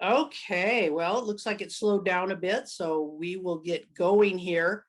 Okay, well, it looks like it slowed down a bit, so we will get going here.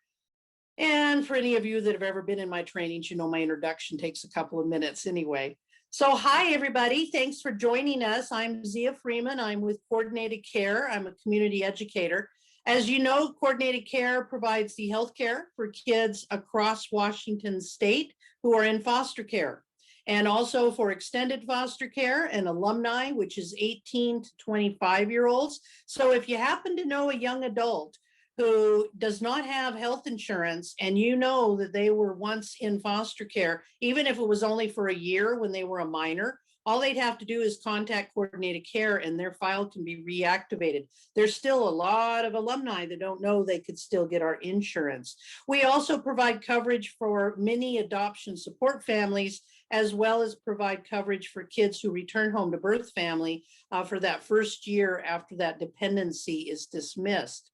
And for any of you that have ever been in my trainings, you know my introduction takes a couple of minutes anyway. So, hi, everybody. Thanks for joining us. I'm Zia Freeman. I'm with Coordinated Care. I'm a community educator. As you know, Coordinated Care provides the health care for kids across Washington state who are in foster care, and also for extended foster care and alumni, which is 18 to 25-year-olds. So if you happen to know a young adult who does not have health insurance and you know that they were once in foster care, even if it was only for a year when they were a minor, all they'd have to do is contact Coordinated Care and their file can be reactivated. There's still a lot of alumni that don't know they could still get our insurance. We also provide coverage for many adoption support families, as well as provide coverage for kids who return home to birth family for that first year after that dependency is dismissed.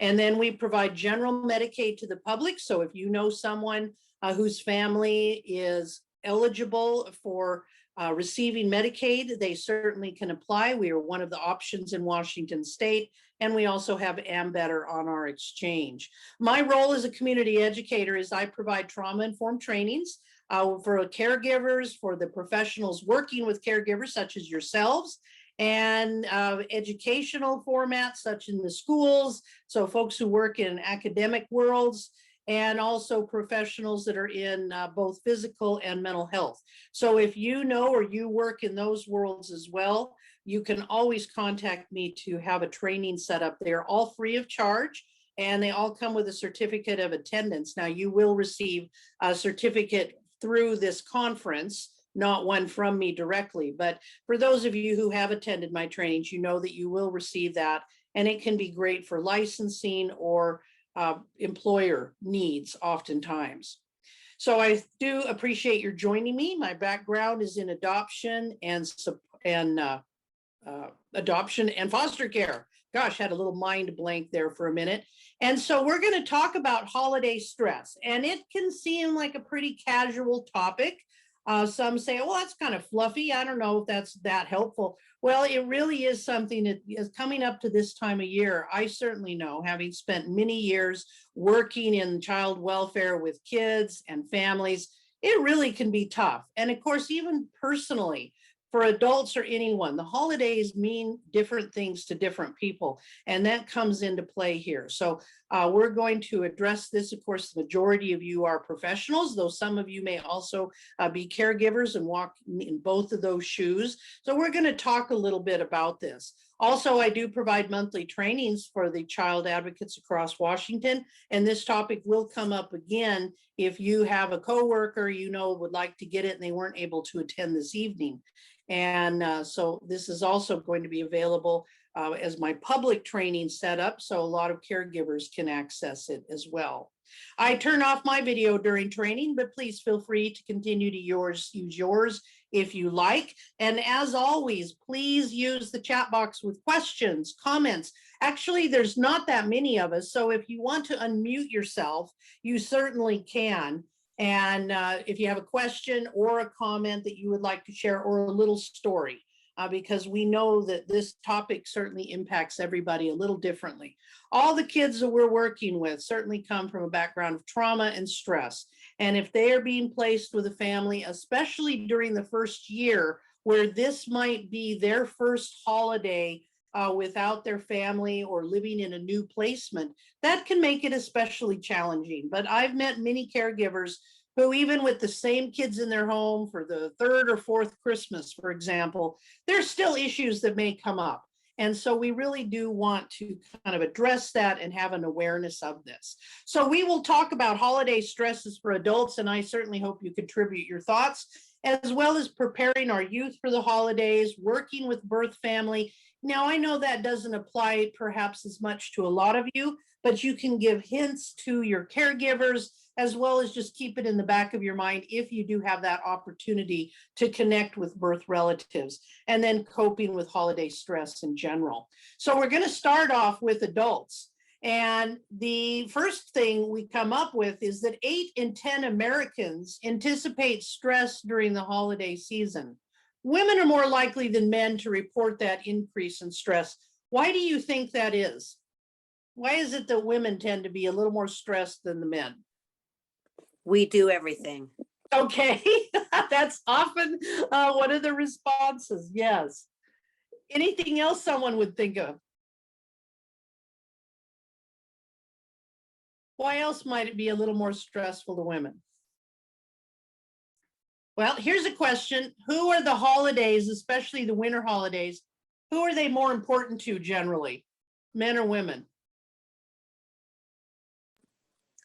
And then we provide general Medicaid to the public. So if you know someone whose family is eligible for receiving Medicaid, they certainly can apply. We are one of the options in Washington state, and we also have Ambetter on our exchange. My role as a community educator is I provide trauma-informed trainings for caregivers, for the professionals working with caregivers such as yourselves, and educational formats such in the schools, so folks who work in academic worlds, and also professionals that are in both physical and mental health. So if you know or you work in those worlds as well, you can always contact me to have a training set up. They're all free of charge, and they all come with a certificate of attendance. Now, you will receive a certificate through this conference, not one from me directly, but for those of you who have attended my trainings, you know that you will receive that, and it can be great for licensing or employer needs oftentimes. So I do appreciate your joining me. My background is in adoption and adoption and foster care. Gosh, had a little mind blank there for a minute. And so we're going to talk about holiday stress, and it can seem like a pretty casual topic. Some say, well, that's kind of fluffy. I don't know if that's that helpful. Well, it really is something that is coming up to this time of year. I certainly know, having spent many years working in child welfare with kids and families, it really can be tough. And of course, even personally, for adults or anyone, the holidays mean different things to different people, and that comes into play here. So we're going to address this. Of course, the majority of you are professionals, though some of you may also be caregivers and walk in both of those shoes. So we're going to talk a little bit about this. Also, I do provide monthly trainings for the child advocates across Washington, and this topic will come up again if you have a coworker you know would like to get it and they weren't able to attend this evening. And so this is also going to be available as my public training setup, so a lot of caregivers can access it as well. I turn off my video during training, but please feel free to continue to use yours if you like. And as always, please use the chat box with questions, comments. Actually, there's not that many of us, so if you want to unmute yourself, you certainly can. And if you have a question or a comment that you would like to share, or a little story, because we know that this topic certainly impacts everybody a little differently. All the kids that we're working with certainly come from a background of trauma and stress. And if they are being placed with a family, especially during the first year, where this might be their first holiday without their family or living in a new placement, that can make it especially challenging. But I've met many caregivers who, even with the same kids in their home for the third or fourth Christmas, for example, there's still issues that may come up. And so we really do want to kind of address that and have an awareness of this. So we will talk about holiday stresses for adults, and I certainly hope you contribute your thoughts, as well as preparing our youth for the holidays, working with birth family. Now, I know that doesn't apply perhaps as much to a lot of you, but you can give hints to your caregivers, as well as just keep it in the back of your mind if you do have that opportunity to connect with birth relatives, and then coping with holiday stress in general. So we're going to start off with adults. And the first thing we come up with is that 8 in 10 Americans anticipate stress during the holiday season. Women are more likely than men to report that increase in stress Why do you think that is? Why is it that women tend to be a little more stressed than the men? We do everything. Okay, that's often one of the responses. Yes. Anything else someone would think of? Why else might it be a little more stressful to women? Well, here's a question. Who are the holidays, especially the winter holidays, who are they more important to generally, men or women?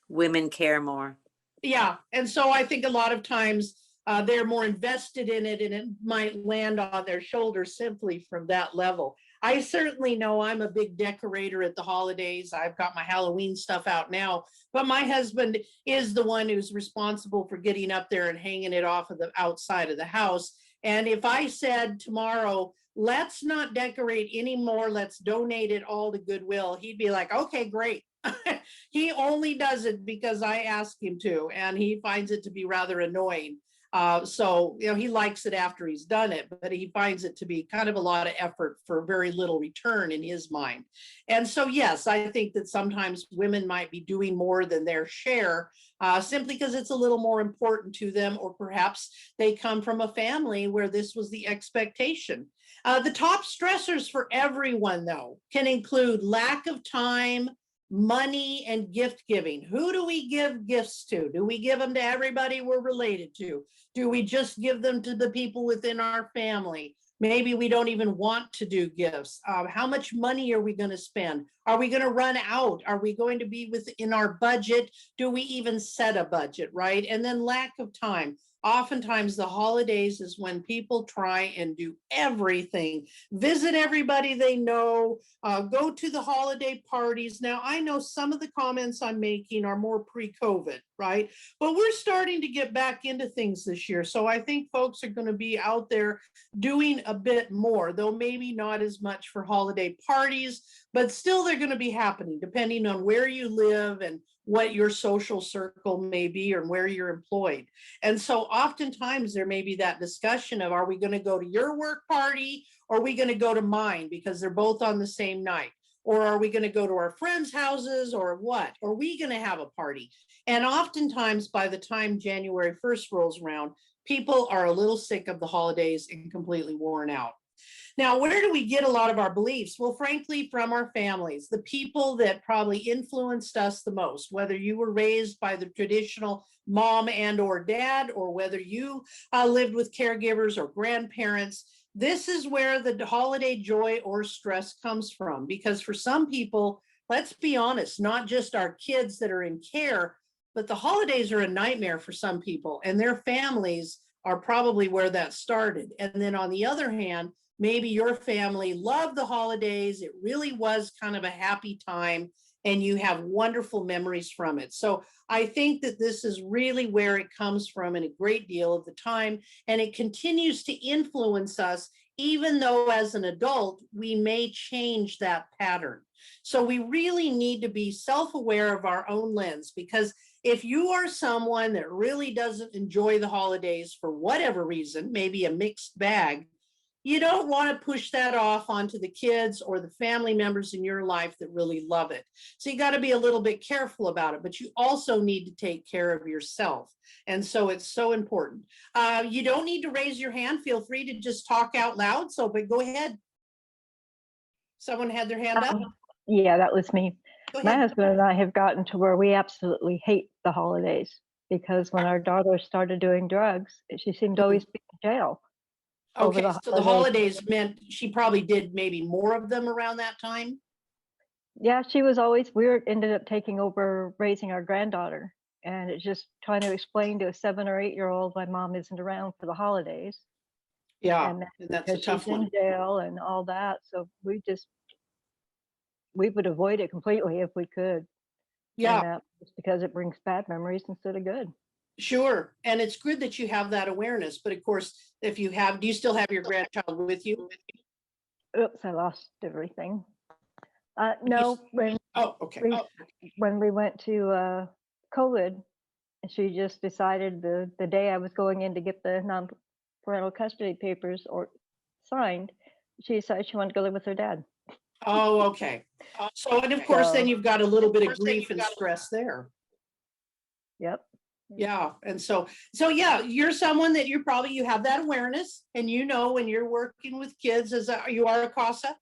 Women care more. Yeah, and so I think a lot of times they're more invested in it and it might land on their shoulders simply from that level. I certainly know I'm a big decorator at the holidays. I've got my Halloween stuff out now, but my husband is the one who's responsible for getting up there and hanging it off of the outside of the house. And if I said tomorrow, let's not decorate anymore, let's donate it all to Goodwill, he'd be like, okay, great. He only does it because I ask him to, and he finds it to be rather annoying. So, he likes it after he's done it, but he finds it to be kind of a lot of effort for very little return in his mind. And so, yes, I think that sometimes women might be doing more than their share simply because it's a little more important to them, or perhaps they come from a family where this was the expectation. The top stressors for everyone, though, can include lack of time, money, and gift giving. Who do we give gifts to? Do we give them to everybody we're related to? Do we just give them to the people within our family? Maybe we don't even want to do gifts. How much money are we going to spend? Are we going to run out? Are we going to be within our budget? Do we even set a budget, right? And then lack of time. Oftentimes the holidays is when people try and do everything, visit everybody they know, go to the holiday parties. Now, I know some of the comments I'm making are more pre-COVID, right? But we're starting to get back into things this year. So I think folks are going to be out there doing a bit more, though maybe not as much for holiday parties, but still they're going to be happening depending on where you live and what your social circle may be or where you're employed. And so oftentimes there may be that discussion of, are we going to go to your work party or are we going to go to mine because they're both on the same night? Or are we going to go to our friends' houses or what? Are we going to have a party? And oftentimes by the time January 1st rolls around, people are a little sick of the holidays and completely worn out. Now, where do we get a lot of our beliefs? Well, frankly, from our families, the people that probably influenced us the most, whether you were raised by the traditional mom and or dad, or whether you lived with caregivers or grandparents. This is where the holiday joy or stress comes from, because for some people, let's be honest, not just our kids that are in care, but the holidays are a nightmare for some people, and their families are probably where that started. And then on the other hand, maybe your family loved the holidays. It really was kind of a happy time and you have wonderful memories from it. So I think that this is really where it comes from in a great deal of the time. And it continues to influence us, even though as an adult, we may change that pattern. So we really need to be self-aware of our own lens, because if you are someone that really doesn't enjoy the holidays for whatever reason, maybe a mixed bag, you don't want to push that off onto the kids or the family members in your life that really love it. So you got to be a little bit careful about it, but you also need to take care of yourself. And so it's so important. You don't need to raise your hand. Feel free to just talk out loud. So, but go ahead. Someone had their hand up? Yeah, that was me. Go My ahead. husband and I have gotten to where we absolutely hate the holidays, because when our daughter started doing drugs, she seemed to always be in jail over Okay, the so the holidays. holidays meant she probably did maybe more of them around that time. Yeah, she was always, ended up taking over raising our granddaughter. And it's just trying to explain to a 7 or 8-year-old why mom isn't around for the holidays. Yeah, And and that's a because tough she's in one. jail and all that. So we would avoid it completely if we could. Yeah. And just because it brings bad memories instead of good. Sure. And it's good that you have that awareness. But of course, if you have, do you still have your grandchild with you? Oops, I lost everything. No, Oh, okay. when we went to COVID, she just decided the day I was going in to get the non-parental custody papers or signed, she decided she wanted to go live with her dad. Oh, okay. So, and of course, then So, you've got a little bit of grief and stress there. yep. Yeah. And so yeah, you're someone that you have that awareness, and you know when you're working with kids you are a CASA.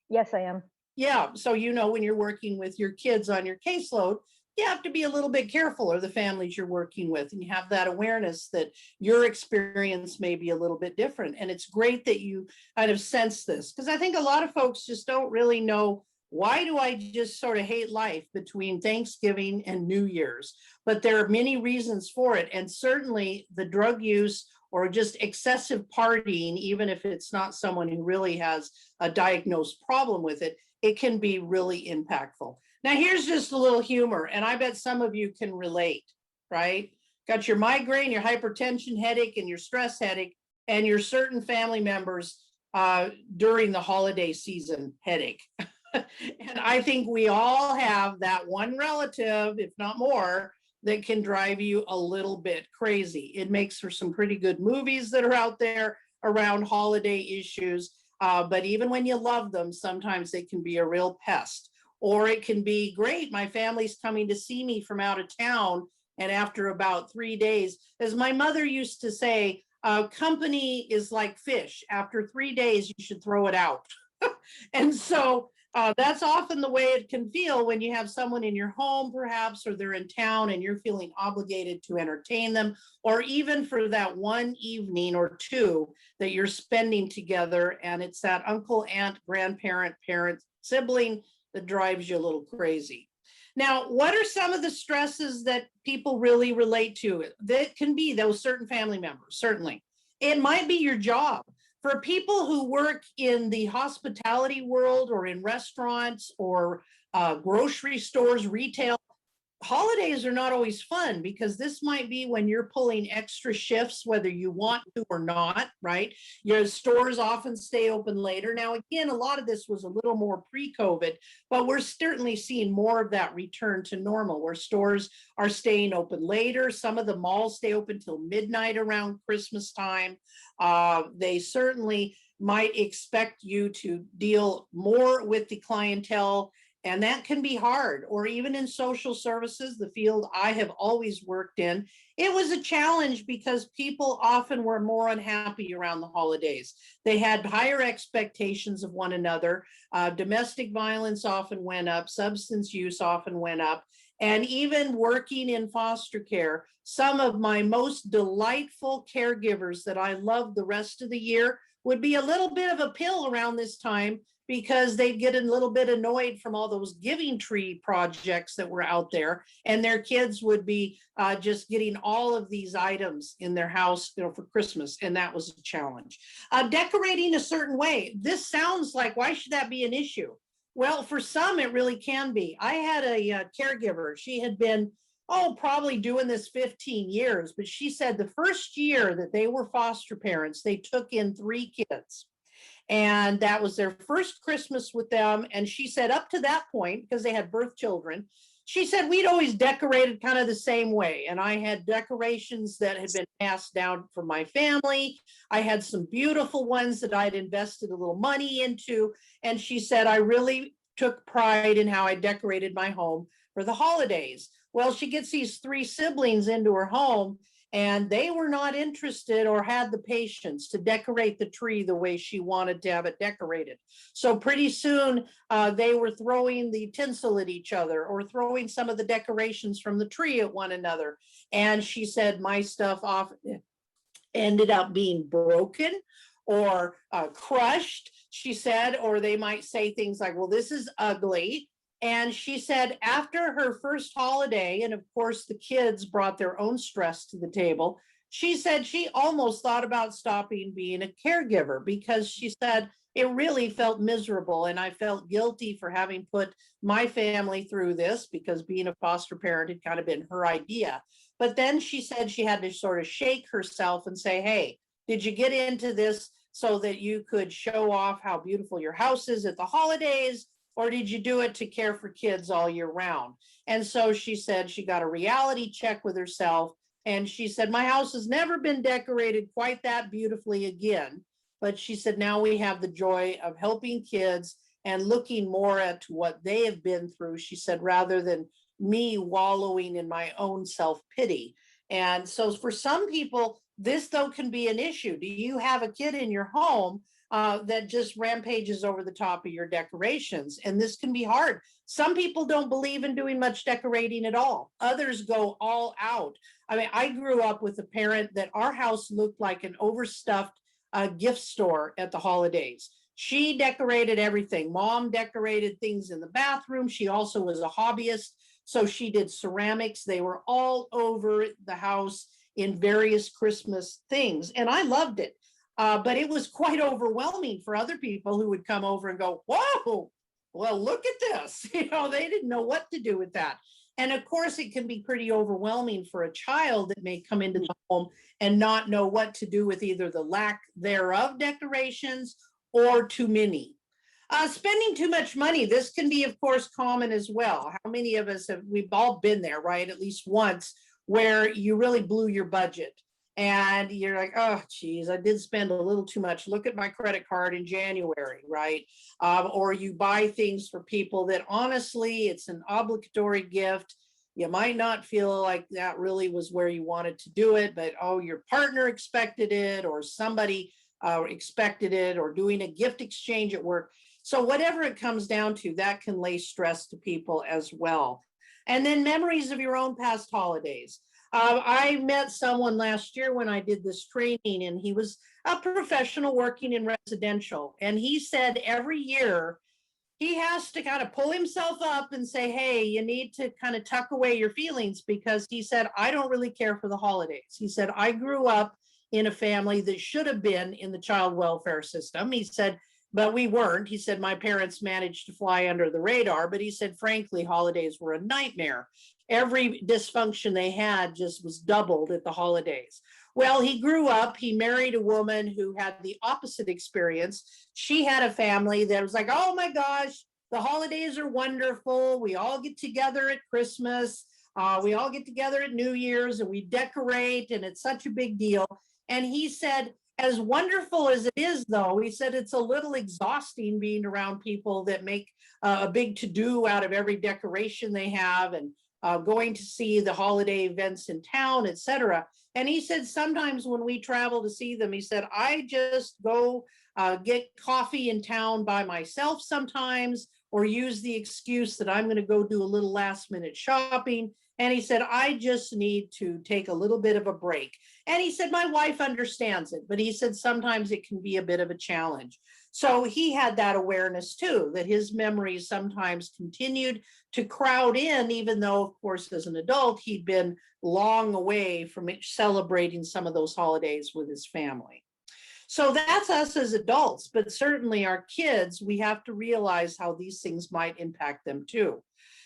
Yes, I am. Yeah. So you know when you're working with your kids on your caseload, you have to be a little bit careful, or the families you're working with, and you have that awareness that your experience may be a little bit different. And it's great that you kind of sense this, because I think a lot of folks just don't really know, why do I just sort of hate life between Thanksgiving and New Year's? But there are many reasons for it. And certainly the drug use or just excessive partying, even if it's not someone who really has a diagnosed problem with it, it can be really impactful. Now, here's just a little humor, and I bet some of you can relate, right? Got your migraine, your hypertension headache, and your stress headache, and your certain family members during the holiday season headache. And I think we all have that one relative, if not more, that can drive you a little bit crazy. It makes for some pretty good movies that are out there around holiday issues. But even when you love them, sometimes they can be a real pest. Or it can be great. My family's coming to see me from out of town. And after about 3 days, as my mother used to say, company is like fish. After 3 days, you should throw it out. And so that's often the way it can feel when you have someone in your home, perhaps, or they're in town and you're feeling obligated to entertain them, or even for that one evening or two that you're spending together. And it's that uncle, aunt, grandparent, parent, sibling that drives you a little crazy. Now, what are some of the stresses that people really relate to? That can be those certain family members, certainly. It might be your job. For people who work in the hospitality world or in restaurants or grocery stores, retail, holidays are not always fun, because this might be when you're pulling extra shifts, whether you want to or not, right? Your stores often stay open later. Now, again, a lot of this was a little more pre-COVID, but we're certainly seeing more of that return to normal, where stores are staying open later. Some of the malls stay open till midnight around Christmas time. They certainly might expect you to deal more with the clientele, and that can be hard. Or even in social services, the field I have always worked in, it was a challenge because people often were more unhappy around the holidays. They had higher expectations of one another. Domestic violence often went up, substance use often went up. And even working in foster care, some of my most delightful caregivers that I loved the rest of the year would be a little bit of a pill around this time, because they'd get a little bit annoyed from all those giving tree projects that were out there, and their kids would be just getting all of these items in their house, for Christmas, and that was a challenge. Decorating a certain way. This sounds like, why should that be an issue? Well, for some, it really can be. I had a caregiver. She had been, probably doing this 15 years, but she said the first year that they were foster parents, they took in 3 kids. And that was their first Christmas with them. And she said, up to that point, because they had birth children, she said, we'd always decorated kind of the same way. And I had decorations that had been passed down from my family. I had some beautiful ones that I'd invested a little money into. And she said, I really took pride in how I decorated my home for the holidays. Well, she gets these 3 siblings into her home, and they were not interested or had the patience to decorate the tree the way she wanted to have it decorated. So pretty soon they were throwing the tinsel at each other, or throwing some of the decorations from the tree at one another. And she said my stuff often ended up being broken or crushed, she said, or they might say things like, well, this is ugly. And she said after her first holiday, and of course the kids brought their own stress to the table, she said she almost thought about stopping being a caregiver, because she said it really felt miserable. And I felt guilty for having put my family through this, because being a foster parent had kind of been her idea. But then she said she had to sort of shake herself and say, hey, did you get into this so that you could show off how beautiful your house is at the holidays? Or did you do it to care for kids all year round? And so she said she got a reality check with herself. And she said, my house has never been decorated quite that beautifully again. but she said now we have the joy of helping kids and looking more at what they have been through. She said, rather than me wallowing in my own self-pity. And so for some people, this though can be an issue. Do you have a kid in your home that just rampages over the top of your decorations? And this can be hard. Some people don't believe in doing much decorating at all. Others go all out. I mean, I grew up with a parent that our house looked like an overstuffed gift store at the holidays. She decorated everything. Mom decorated things in the bathroom. She also was a hobbyist. So she did ceramics. They were all over the house in various Christmas things. And I loved it. But it was quite overwhelming for other people who would come over and go, whoa, well, look at this. You know, they didn't know what to do with that. And of course, it can be pretty overwhelming for a child that may come into the home and not know what to do with either the lack thereof decorations or too many. Spending too much money. This can be, of course, common as well. How many of us we've all been there, right? At least once, where you really blew your budget and you're like, oh, geez, I did spend a little too much. Look at my credit card in January, right? Or you buy things for people that honestly, it's an obligatory gift. You might not feel like that really was where you wanted to do it, but oh, your partner expected it, or somebody expected it, or doing a gift exchange at work. So whatever it comes down to, that can lay stress to people as well. And then memories of your own past holidays. I met someone last year when I did this training, and he was a professional working in residential. And he said every year he has to kind of pull himself up and say, hey, you need to kind of tuck away your feelings, because he said, I don't really care for the holidays. He said, I grew up in a family that should have been in the child welfare system. He said, but we weren't. He said, my parents managed to fly under the radar, but he said, frankly, holidays were a nightmare. Every dysfunction they had just was doubled at the holidays. Well, he grew up, he married a woman who had the opposite experience. She had a family that was like, oh my gosh, the holidays are wonderful. We all get together at Christmas. We all get together at New Year's and we decorate, and it's such a big deal. And he said, as wonderful as it is, though, he said it's a little exhausting being around people that make a big to-do out of every decoration they have, and going to see the holiday events in town, etc. And he said sometimes when we travel to see them, he said, I just go get coffee in town by myself sometimes, or use the excuse that I'm going to go do a little last minute shopping. And he said, I just need to take a little bit of a break. And he said, my wife understands it, but he said, sometimes it can be a bit of a challenge. So he had that awareness too, that his memories sometimes continued to crowd in, even though, of course, as an adult, he'd been long away from celebrating some of those holidays with his family. So that's us as adults, but certainly our kids, we have to realize how these things might impact them too.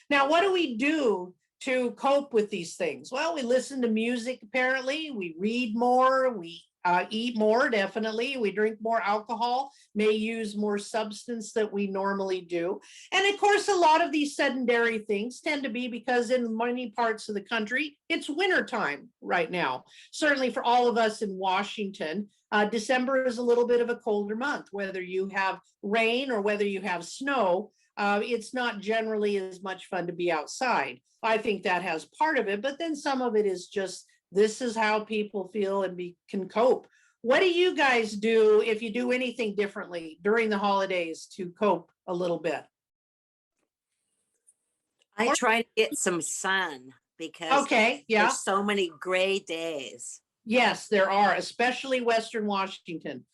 Now, what do we do to cope with these things? Well, we listen to music, apparently. We read more. We eat more, definitely. We drink more alcohol, may use more substance that we normally do. And of course, a lot of these sedentary things tend to be because in many parts of the country, it's wintertime right now. Certainly for all of us in Washington, December is a little bit of a colder month. Whether you have rain or whether you have snow, it's not generally as much fun to be outside. I think that has part of it, but then some of it is just, this is how people feel and can cope. What do you guys do, if you do anything differently during the holidays to cope a little bit? I try to get some sun because Okay, yeah. there's so many gray days. Yes, there are, especially Western Washington.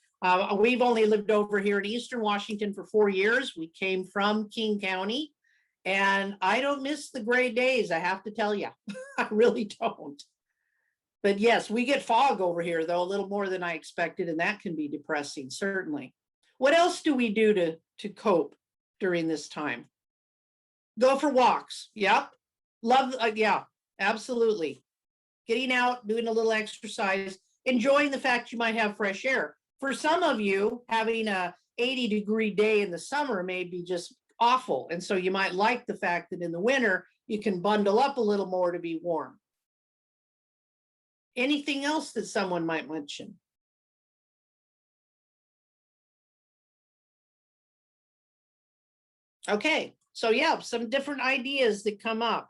We've only lived over here in Eastern Washington for 4 years. We came from King County, and I don't miss the gray days, I have to tell you. I really don't. But yes, we get fog over here, though, a little more than I expected, and that can be depressing, certainly. What else do we do to cope during this time? Go for walks. Yep. Love, yeah, absolutely. Getting out, doing a little exercise, enjoying the fact you might have fresh air. For some of you, having a 80-degree day in the summer may be just awful. And so you might like the fact that in the winter, you can bundle up a little more to be warm. Anything else that someone might mention? Okay, so yeah, some different ideas that come up.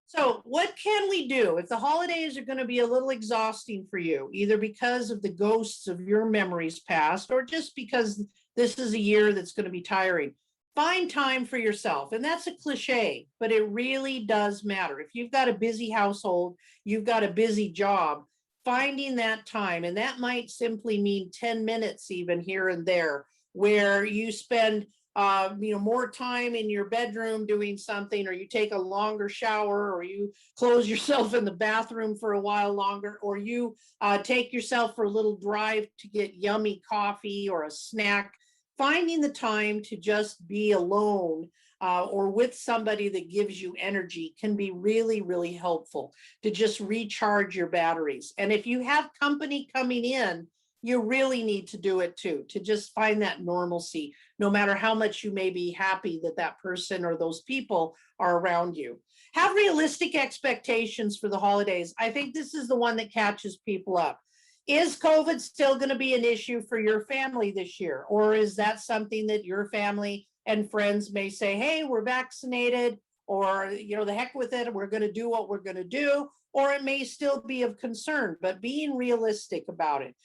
So what can we do if the holidays are going to be a little exhausting for you, either because of the ghosts of your memories past or just because this is a year that's going to be tiring? Find time for yourself. And that's a cliche, but it really does matter. If you've got a busy household, you've got a busy job, finding that time, and that might simply mean 10 minutes even here and there, where you spend more time in your bedroom doing something, or you take a longer shower, or you close yourself in the bathroom for a while longer, or you take yourself for a little drive to get yummy coffee or a snack. Finding the time to just be alone or with somebody that gives you energy can be really, really helpful to just recharge your batteries. And if you have company coming in, you really need to do it too, to just find that normalcy, no matter how much you may be happy that that person or those people are around you. Have realistic expectations for the holidays. I think this is the one that catches people up. Is COVID still going to be an issue for your family this year? Or is that something that your family and friends may say, hey, we're vaccinated, or, the heck with it, we're going to do what we're going to do? Or it may still be of concern, but being realistic about it.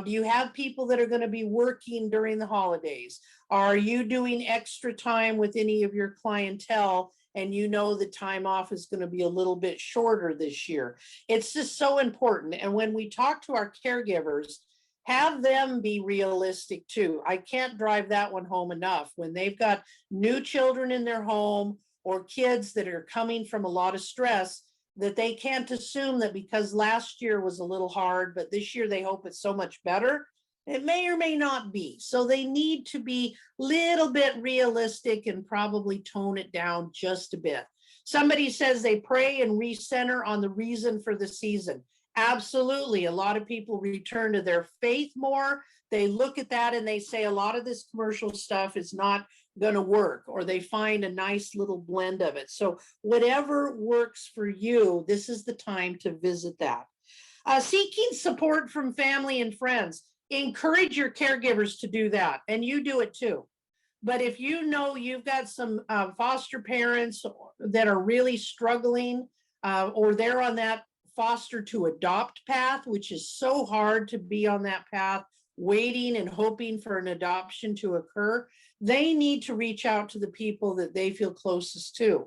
Do you have people that are going to be working during the holidays? Are you doing extra time with any of your clientele, and the time off is going to be a little bit shorter this year? It's just so important. And when we talk to our caregivers, have them be realistic too. I can't drive that one home enough. When they've got new children in their home or kids that are coming from a lot of stress, that they can't assume that because last year was a little hard, but this year they hope it's so much better. It may or may not be. So they need to be a little bit realistic and probably tone it down just a bit. Somebody says they pray and recenter on the reason for the season. Absolutely. A lot of people return to their faith more. They look at that and they say a lot of this commercial stuff is not going to work, or they find a nice little blend of it. So whatever works for you, this is the time to visit that. Seeking support from family and friends. Encourage your caregivers to do that, and you do it too. But if you've got some foster parents that are really struggling, or they're on that foster to adopt path, which is so hard to be on that path, waiting and hoping for an adoption to occur, they need to reach out to the people that they feel closest to.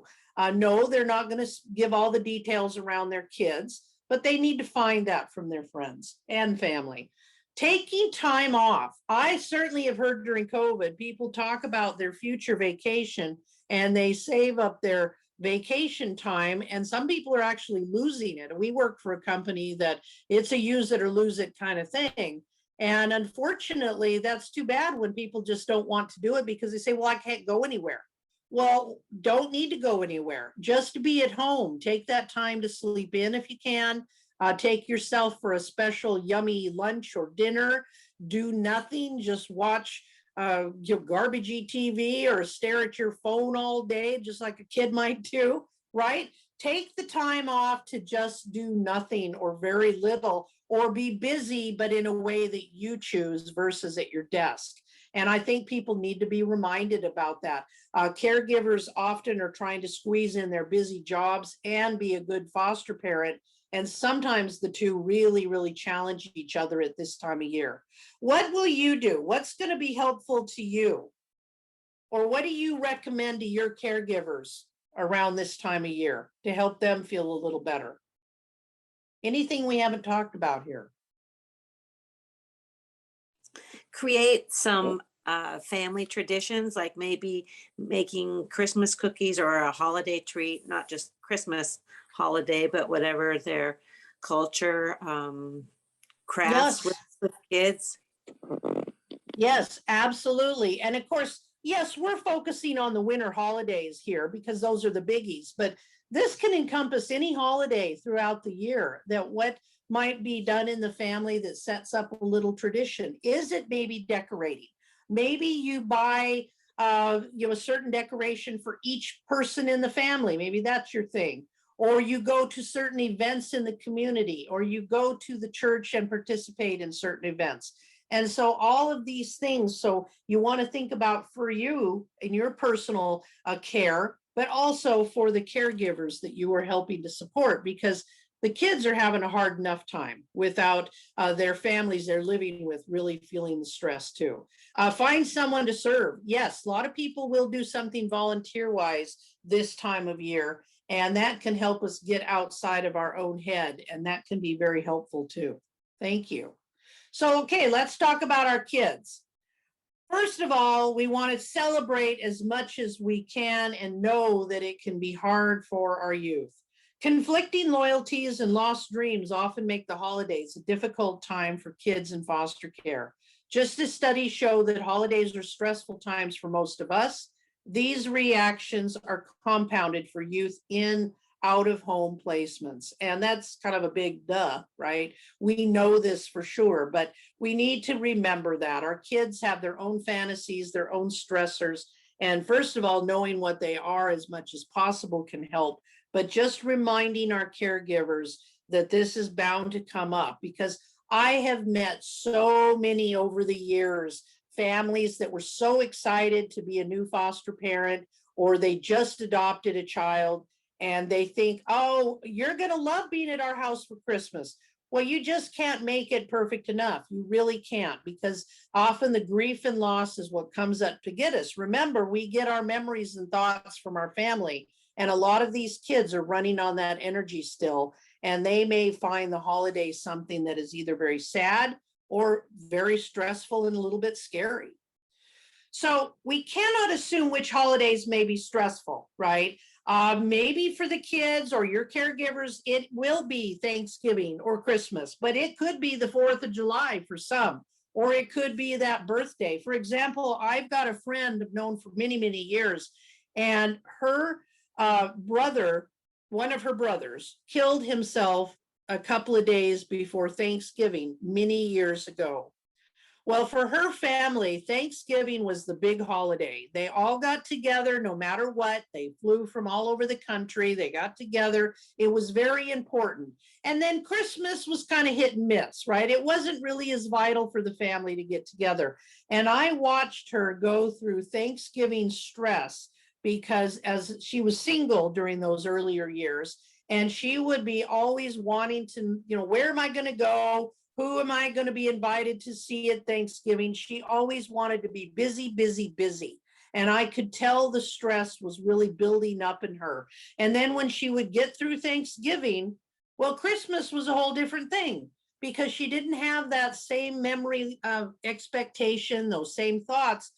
No, they're not going to give all the details around their kids, but they need to find that from their friends and family. Taking time off. I certainly have heard during COVID, people talk about their future vacation and they save up their vacation time, and some people are actually losing it. We work for a company that it's a use it or lose it kind of thing. And unfortunately, that's too bad when people just don't want to do it because they say, well, I can't go anywhere. Well, don't need to go anywhere. Just be at home. Take that time to sleep in if you can. Take yourself for a special yummy lunch or dinner. Do nothing. Just watch your garbagey TV or stare at your phone all day, just like a kid might do, right? Take the time off to just do nothing or very little, or be busy, but in a way that you choose versus at your desk. And I think people need to be reminded about that. Caregivers often are trying to squeeze in their busy jobs and be a good foster parent. And sometimes the two really, really challenge each other at this time of year. What will you do? What's going to be helpful to you? Or what do you recommend to your caregivers around this time of year to help them feel a little better? Anything we haven't talked about here? Create some family traditions, like maybe making Christmas cookies or a holiday treat, not just Christmas holiday, but whatever their culture, crafts Yes. with kids. Yes, absolutely. And of course, yes, we're focusing on the winter holidays here because those are the biggies, but this can encompass any holiday throughout the year. That what might be done in the family that sets up a little tradition. Is it maybe decorating? Maybe you buy a certain decoration for each person in the family. Maybe that's your thing. Or you go to certain events in the community, or you go to the church and participate in certain events. And so all of these things, so you want to think about for you in your personal care, but also for the caregivers that you are helping to support, because the kids are having a hard enough time without their families they're living with really feeling the stress too. Find someone to serve. Yes, a lot of people will do something volunteer-wise this time of year, and that can help us get outside of our own head, and that can be very helpful too. Thank you. So, okay, let's talk about our kids. First of all, we want to celebrate as much as we can and know that it can be hard for our youth. Conflicting loyalties and lost dreams often make the holidays a difficult time for kids in foster care. Just as studies show that holidays are stressful times for most of us, these reactions are compounded for youth in out-of-home placements. And that's kind of a big duh, right? We know this for sure, but we need to remember that our kids have their own fantasies, their own stressors. And first of all, knowing what they are as much as possible can help, but just reminding our caregivers that this is bound to come up, because I have met so many over the years, families that were so excited to be a new foster parent, or they just adopted a child, and they think, oh, you're going to love being at our house for Christmas. Well, you just can't make it perfect enough. You really can't, because often the grief and loss is what comes up to get us. Remember, we get our memories and thoughts from our family, and a lot of these kids are running on that energy still, and they may find the holidays something that is either very sad or very stressful and a little bit scary. So we cannot assume which holidays may be stressful, right? Maybe for the kids or your caregivers, it will be Thanksgiving or Christmas, but it could be the 4th of July for some, or it could be that birthday. For example, I've got a friend I've known for many, many years, and her brother, one of her brothers, killed himself a couple of days before Thanksgiving many years ago. Well, for her family, Thanksgiving was the big holiday. They all got together no matter what. They flew from all over the country. They got together. It was very important. And then Christmas was kind of hit and miss, right? It wasn't really as vital for the family to get together. And I watched her go through Thanksgiving stress, because as she was single during those earlier years, and she would be always wanting to, where am I going to go? Who am I going to be invited to see at Thanksgiving? She always wanted to be busy, busy, busy. And I could tell the stress was really building up in her. And then when she would get through Thanksgiving, well, Christmas was a whole different thing, because she didn't have that same memory of expectation, those same thoughts.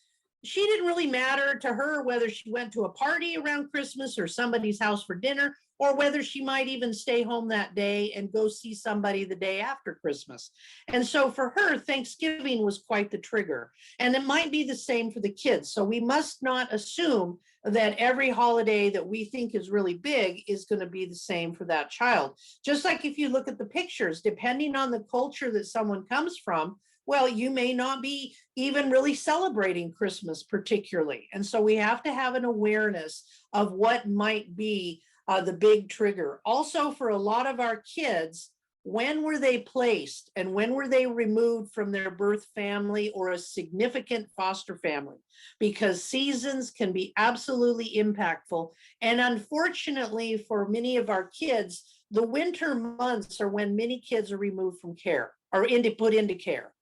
She didn't really matter to her whether she went to a party around Christmas or somebody's house for dinner, or whether she might even stay home that day and go see somebody the day after Christmas. And so for her, Thanksgiving was quite the trigger. And it might be the same for the kids. So we must not assume that every holiday that we think is really big is going to be the same for that child. Just like if you look at the pictures, depending on the culture that someone comes from, well, you may not be even really celebrating Christmas particularly. And so we have to have an awareness of what might be the big trigger. Also, for a lot of our kids, when were they placed and when were they removed from their birth family or a significant foster family? Because seasons can be absolutely impactful. And unfortunately, for many of our kids, the winter months are when many kids are removed from care or put into care.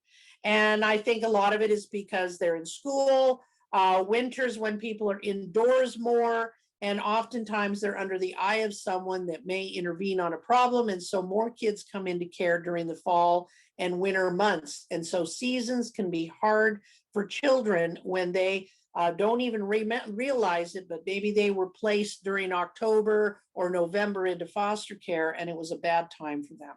And I think a lot of it is because they're in school. Winters when people are indoors more, and oftentimes they're under the eye of someone that may intervene on a problem. And so more kids come into care during the fall and winter months. And so seasons can be hard for children when they don't even realize it, but maybe they were placed during October or November into foster care, and it was a bad time for them.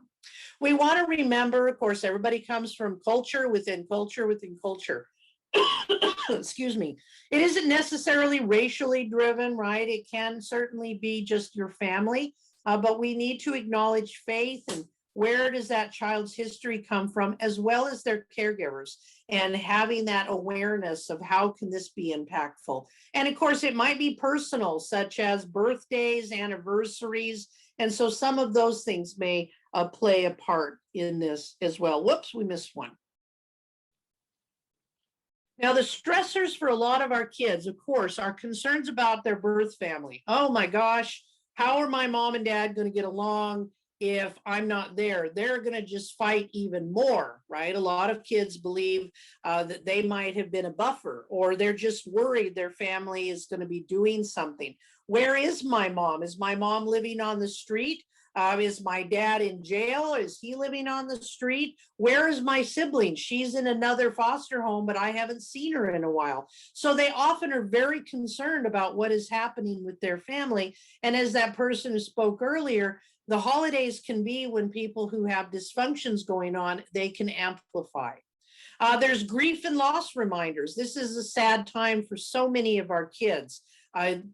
We want to remember, of course, everybody comes from culture within culture within culture. Excuse me. It isn't necessarily racially driven, right? It can certainly be just your family, but we need to acknowledge faith and where does that child's history come from, as well as their caregivers, and having that awareness of how can this be impactful. And of course, it might be personal, such as birthdays, anniversaries. And so some of those things may play a part in this as well. Whoops, we missed one. Now, the stressors for a lot of our kids, of course, are concerns about their birth family. Oh my gosh, how are my mom and dad going to get along if I'm not there? They're going to just fight even more, right? A lot of kids believe that they might have been a buffer, or they're just worried their family is going to be doing something. Where is my mom? Is my mom living on the street? Is my dad in jail? Is he living on the street? Where is my sibling? She's in another foster home, but I haven't seen her in a while. So they often are very concerned about what is happening with their family. And as that person who spoke earlier, the holidays can be when people who have dysfunctions going on, they can amplify. There's grief and loss reminders. This is a sad time for so many of our kids.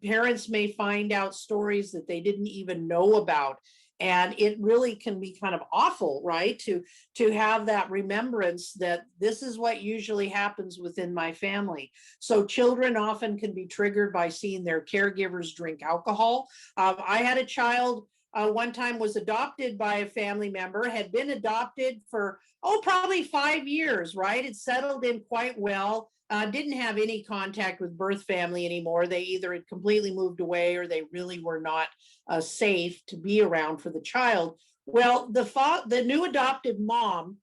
Parents may find out stories that they didn't even know about. And it really can be kind of awful, right? To have that remembrance that this is what usually happens within my family. So children often can be triggered by seeing their caregivers drink alcohol. I had a child one time was adopted by a family member, had been adopted for, probably 5 years, right? It settled in quite well. Didn't have any contact with birth family anymore. They either had completely moved away or they really were not safe to be around for the child. Well, the new adoptive mom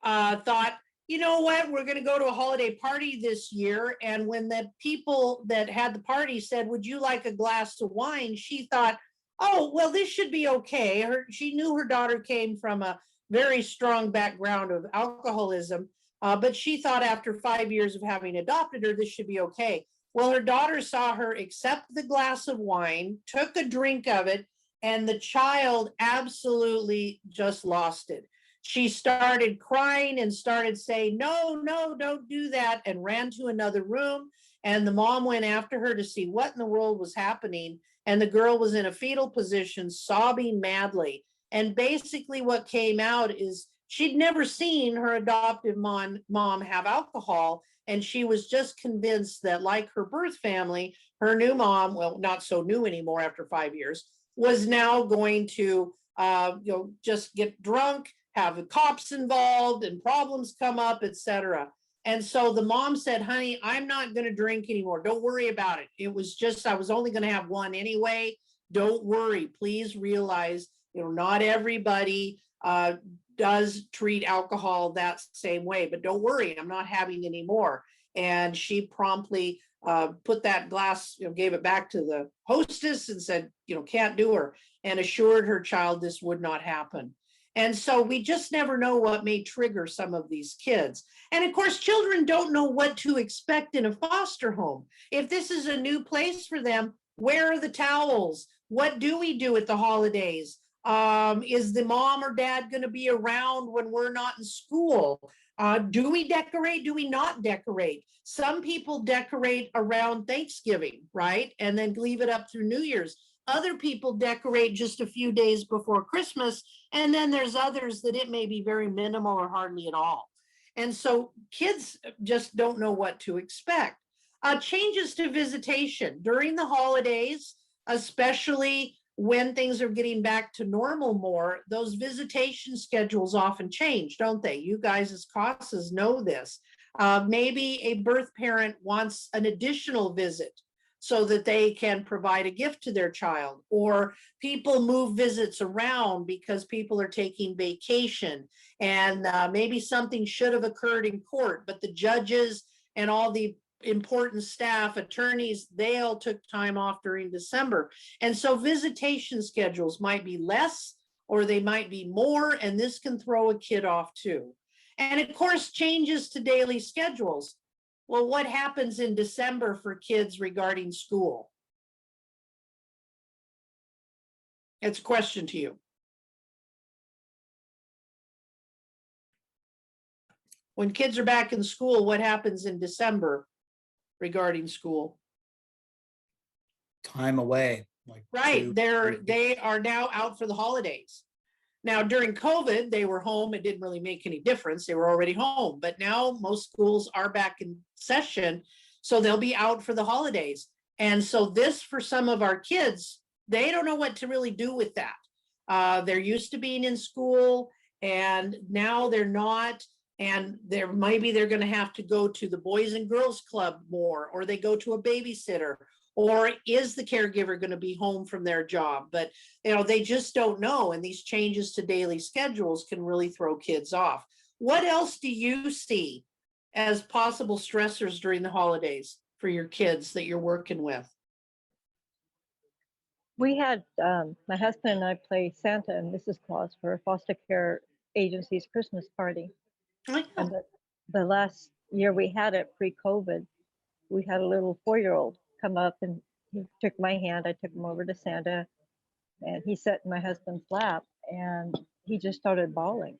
thought, you know what, we're going to go to a holiday party this year. And when the people that had the party said, would you like a glass of wine? She thought, oh, well, this should be okay. She knew her daughter came from a very strong background of alcoholism. But she thought after 5 years of having adopted her, this should be okay. Well, her daughter saw her accept the glass of wine, took a drink of it, and the child absolutely just lost it. She started crying and started saying, no, no, don't do that, and ran to another room. And the mom went after her to see what in the world was happening. And the girl was in a fetal position, sobbing madly. And basically what came out is she'd never seen her adoptive mom have alcohol. And she was just convinced that, like her birth family, her new mom, well, not so new anymore after 5 years, was now going to just get drunk, have the cops involved, and problems come up, etc. And so the mom said, honey, I'm not going to drink anymore. Don't worry about it. It was just, I was only going to have one anyway. Don't worry. Please realize, not everybody does treat alcohol that same way, but don't worry, I'm not having any more. And she promptly put that glass, gave it back to the hostess and said, can't do her, and assured her child this would not happen. And so we just never know what may trigger some of these kids. And of course, children don't know what to expect in a foster home. If this is a new place for them, where are the towels? What do we do at the holidays? Is the mom or dad going to be around when we're not in school? Do we decorate? Do we not decorate? Some people decorate around Thanksgiving, right? And then leave it up through New Year's. Other people decorate just a few days before Christmas. And then there's others that it may be very minimal or hardly at all. And so kids just don't know what to expect. Changes to visitation during the holidays, especially when things are getting back to normal more, those visitation schedules often change, don't they? You guys as CASAs know this. Maybe a birth parent wants an additional visit so that they can provide a gift to their child, or people move visits around because people are taking vacation, and maybe something should have occurred in court, but the judges and all the important staff, attorneys, they all took time off during December. And so visitation schedules might be less or they might be more, and this can throw a kid off too. And of course, changes to daily schedules. Well, what happens in December for kids regarding school? It's a question to you. When kids are back in school, what happens in December regarding school? Time away. Right, they are now out for the holidays. Now, during COVID, they were home. It didn't really make any difference. They were already home. But now most schools are back in session, so they'll be out for the holidays. And so this, for some of our kids, they don't know what to really do with that. They're used to being in school, and now they're not. And maybe they're going to have to go to the Boys and Girls Club more, or they go to a babysitter, or is the caregiver going to be home from their job? But they just don't know, and these changes to daily schedules can really throw kids off. What else do you see as possible stressors during the holidays for your kids that you're working with? We had my husband and I play Santa and Mrs. Claus for a foster care agency's Christmas party. I And know. the last year we had it pre-COVID, we had a little 4-year-old come up and he took my hand. I took him over to Santa and he sat in my husband's lap and he just started bawling.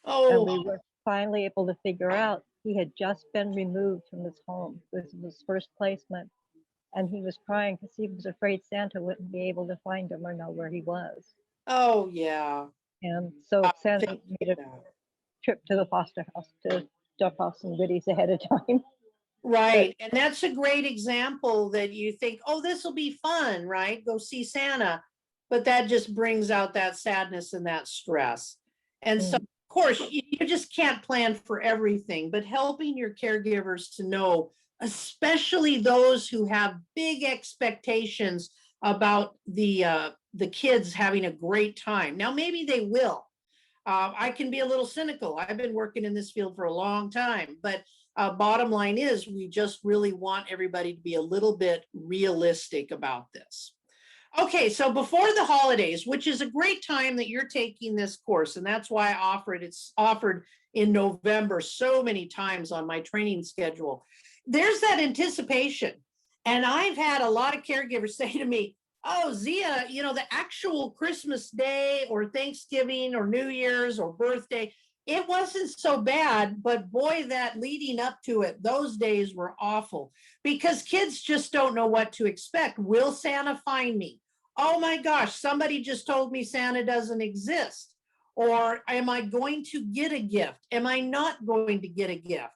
And we Oh, were finally able to figure out he had just been removed from his home. This was his first placement. And he was crying because he was afraid Santa wouldn't be able to find him or know where he was. oh yeah. And so I Santa think made a that. trip to the foster house to drop off some goodies ahead of time. But Right. And that's a great example that you think, oh, this will be fun, right? Go see Santa. But that just brings out that sadness and that stress. And so, mm, of course, you just can't plan for everything, but helping your caregivers to know, especially those who have big expectations about the kids having a great time. Now, maybe they will. I can be a little cynical. I've been working in this field for a long time, but bottom line is we just really want everybody to be a little bit realistic about this. Okay, so before the holidays, which is a great time that you're taking this course, and that's why I offer it. It's offered in November so many times on my training schedule. There's that anticipation. And I've had a lot of caregivers say to me, oh, Zia, the actual Christmas day or Thanksgiving or New Year's or birthday, it wasn't so bad, but boy, that leading up to it, those days were awful because kids just don't know what to expect. Will Santa find me? Oh my gosh, somebody just told me Santa doesn't exist. Or am I going to get a gift? Am I not going to get a gift?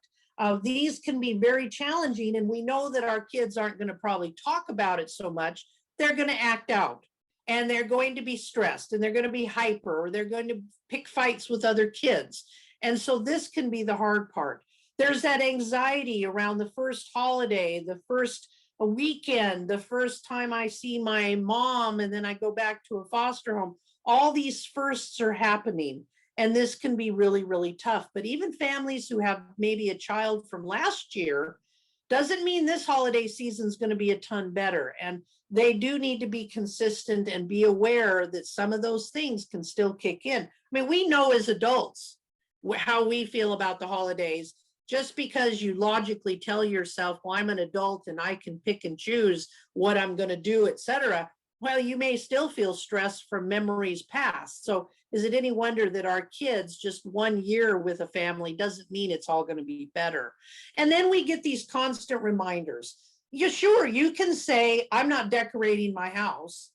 These can be very challenging, and we know that our kids aren't going to probably talk about it so much. They're going to act out, and they're going to be stressed, and they're going to be hyper, or they're going to pick fights with other kids. And so this can be the hard part. There's that anxiety around the first holiday, the first weekend, the first time I see my mom, and then I go back to a foster home. All these firsts are happening. And this can be really, really tough. But even families who have maybe a child from last year doesn't mean this holiday season is going to be a ton better. And they do need to be consistent and be aware that some of those things can still kick in. I mean, we know as adults how we feel about the holidays. Just because you logically tell yourself, well, I'm an adult and I can pick and choose what I'm going to do, etc. Well, you may still feel stressed from memories past. So is it any wonder that our kids, just 1 year with a family doesn't mean it's all going to be better? And then we get these constant reminders. Yeah, sure, you can say, I'm not decorating my house.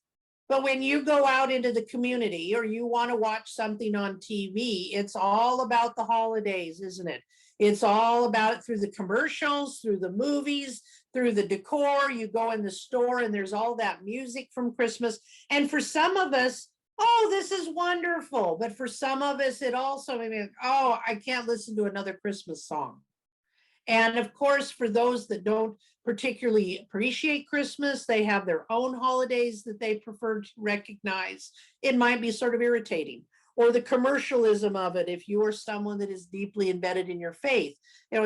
But when you go out into the community or you want to watch something on TV, it's all about the holidays, isn't it? It's all about it through the commercials, through the movies, through the decor. You go in the store and there's all that music from Christmas. And for some of us, oh, this is wonderful. But for some of us, it also means, oh, I can't listen to another Christmas song. And of course, for those that don't particularly appreciate Christmas, they have their own holidays that they prefer to recognize. It might be sort of irritating. Or the commercialism of it, if you are someone that is deeply embedded in your faith.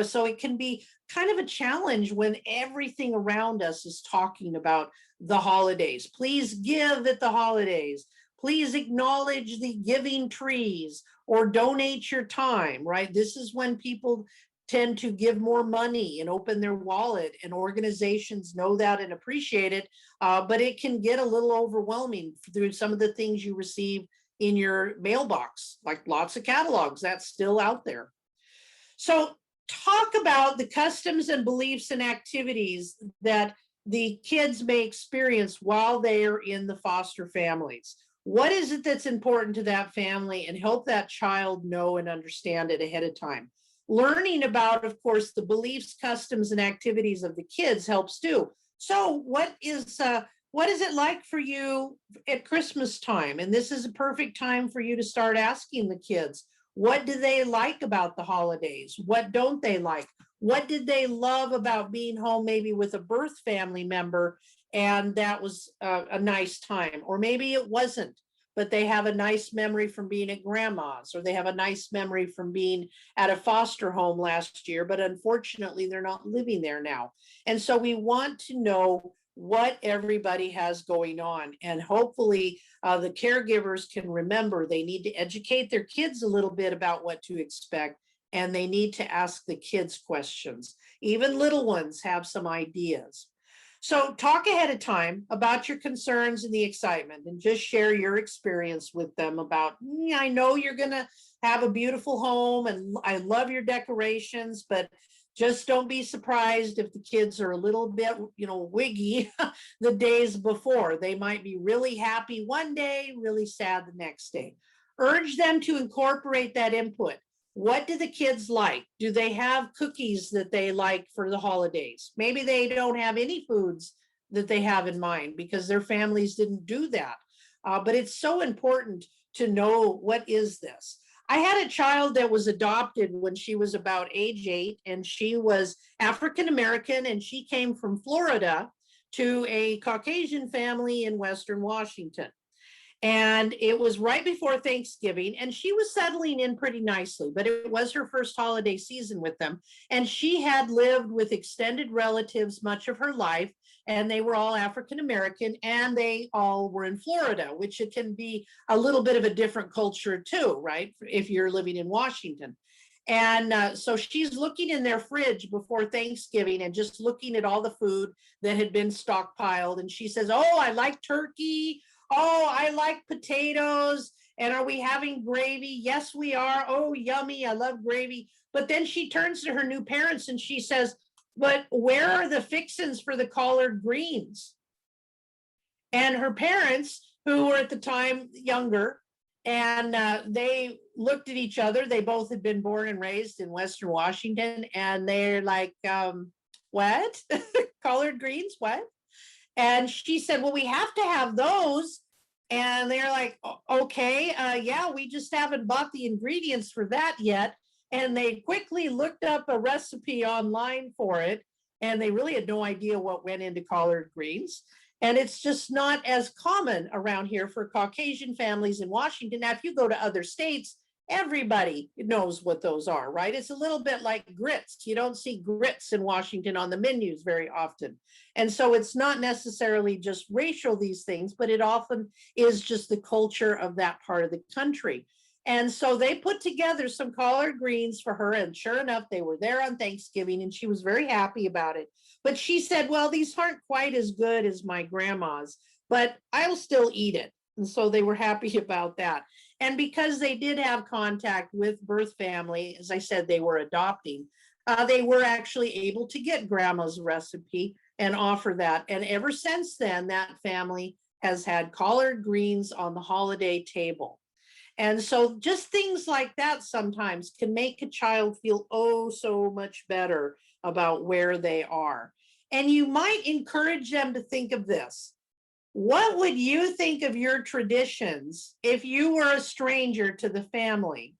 So it can be kind of a challenge when everything around us is talking about the holidays. Please give at the holidays. Please acknowledge the giving trees or donate your time, right? This is when people tend to give more money and open their wallet, and organizations know that and appreciate it. But it can get a little overwhelming through some of the things you receive in your mailbox, like lots of catalogs that's still out there. So talk about the customs and beliefs and activities that the kids may experience while they are in the foster families. What is it that's important to that family, and help that child know and understand it ahead of time. Learning about, of course, the beliefs, customs, and activities of the kids helps too. So what is it like for you at Christmas time? And this is a perfect time for you to start asking the kids, What do they like about the holidays? What don't they like? What did they love about being home, maybe with a birth family member, and that was a nice time? Or maybe it wasn't, but they have a nice memory from being at grandma's, or they have a nice memory from being at a foster home last year, but unfortunately they're not living there now. And so we want to know what everybody has going on. And hopefully the caregivers can remember they need to educate their kids a little bit about what to expect, and they need to ask the kids questions. Even little ones have some ideas. So talk ahead of time about your concerns and the excitement, and just share your experience with them about, I know you're going to have a beautiful home and I love your decorations, but just don't be surprised if the kids are a little bit, wiggy the days before. They might be really happy one day, really sad the next day. Urge them to incorporate that input. What do the kids like? Do they have cookies that they like for the holidays? Maybe they don't have any foods that they have in mind because their families didn't do that. But it's so important to know, what is this? I had a child that was adopted when she was about age 8, and she was African American, and she came from Florida to a Caucasian family in Western Washington. And it was right before Thanksgiving, and she was settling in pretty nicely, but it was her first holiday season with them. And she had lived with extended relatives much of her life, and they were all African American, and they all were in Florida, which it can be a little bit of a different culture too, right? If you're living in Washington. And so she's looking in their fridge before Thanksgiving and just looking at all the food that had been stockpiled. And she says, "Oh, I like turkey. Oh, I like potatoes. And are we having gravy? Yes, we are. Oh, yummy. I love gravy." But then she turns to her new parents and she says, "But where are the fixins for the collard greens?" And her parents, who were at the time younger, and they looked at each other. They both had been born and raised in Western Washington. And they're like, what? Collard greens? What? And she said, "Well, we have to have those." And they're like, "Okay, yeah, we just haven't bought the ingredients for that yet." And they quickly looked up a recipe online for it. And they really had no idea what went into collard greens. And it's just not as common around here for Caucasian families in Washington. Now, if you go to other states, everybody knows what those are, right? It's a little bit like grits. You don't see grits in Washington on the menus very often. And so it's not necessarily just racial, these things, but it often is just the culture of that part of the country. And so they put together some collard greens for her. And sure enough, they were there on Thanksgiving, and she was very happy about it. But she said, "Well, these aren't quite as good as my grandma's, but I'll still eat it." And so they were happy about that. And because they did have contact with birth family, as I said, they were adopting, they were actually able to get grandma's recipe and offer that. And ever since then, that family has had collard greens on the holiday table. And so just things like that sometimes can make a child feel, oh, so much better about where they are. And you might encourage them to think of this. What would you think of your traditions if you were a stranger to the family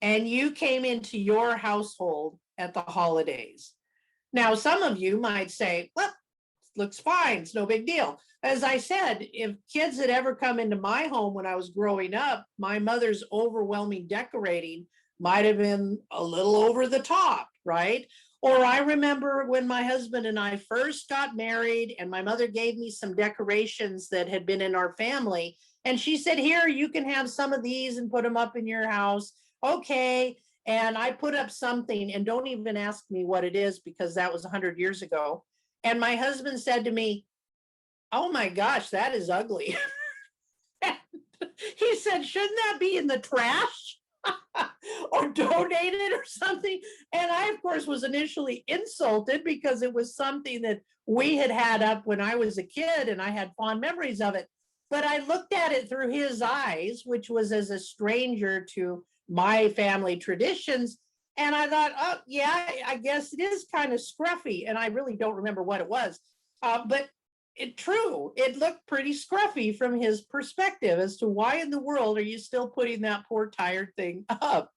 and you came into your household at the holidays? Now, some of you might say, "Well, looks fine. It's no big deal." As I said, if kids had ever come into my home when I was growing up, my mother's overwhelming decorating might have been a little over the top, right? Or I remember when my husband and I first got married, and my mother gave me some decorations that had been in our family. And she said, "Here, you can have some of these and put them up in your house." Okay. And I put up something, and don't even ask me what it is because that was 100 years ago. And my husband said to me, "Oh my gosh, that is ugly." He said, "Shouldn't that be in the trash or donated or something?" And I, of course, was initially insulted because it was something that we had had up when I was a kid and I had fond memories of it. But I looked at it through his eyes, which was as a stranger to my family traditions. And I thought, "Oh, yeah, I guess it is kind of scruffy." And I really don't remember what it was. But True, it looked pretty scruffy from his perspective as to why in the world are you still putting that poor tired thing up.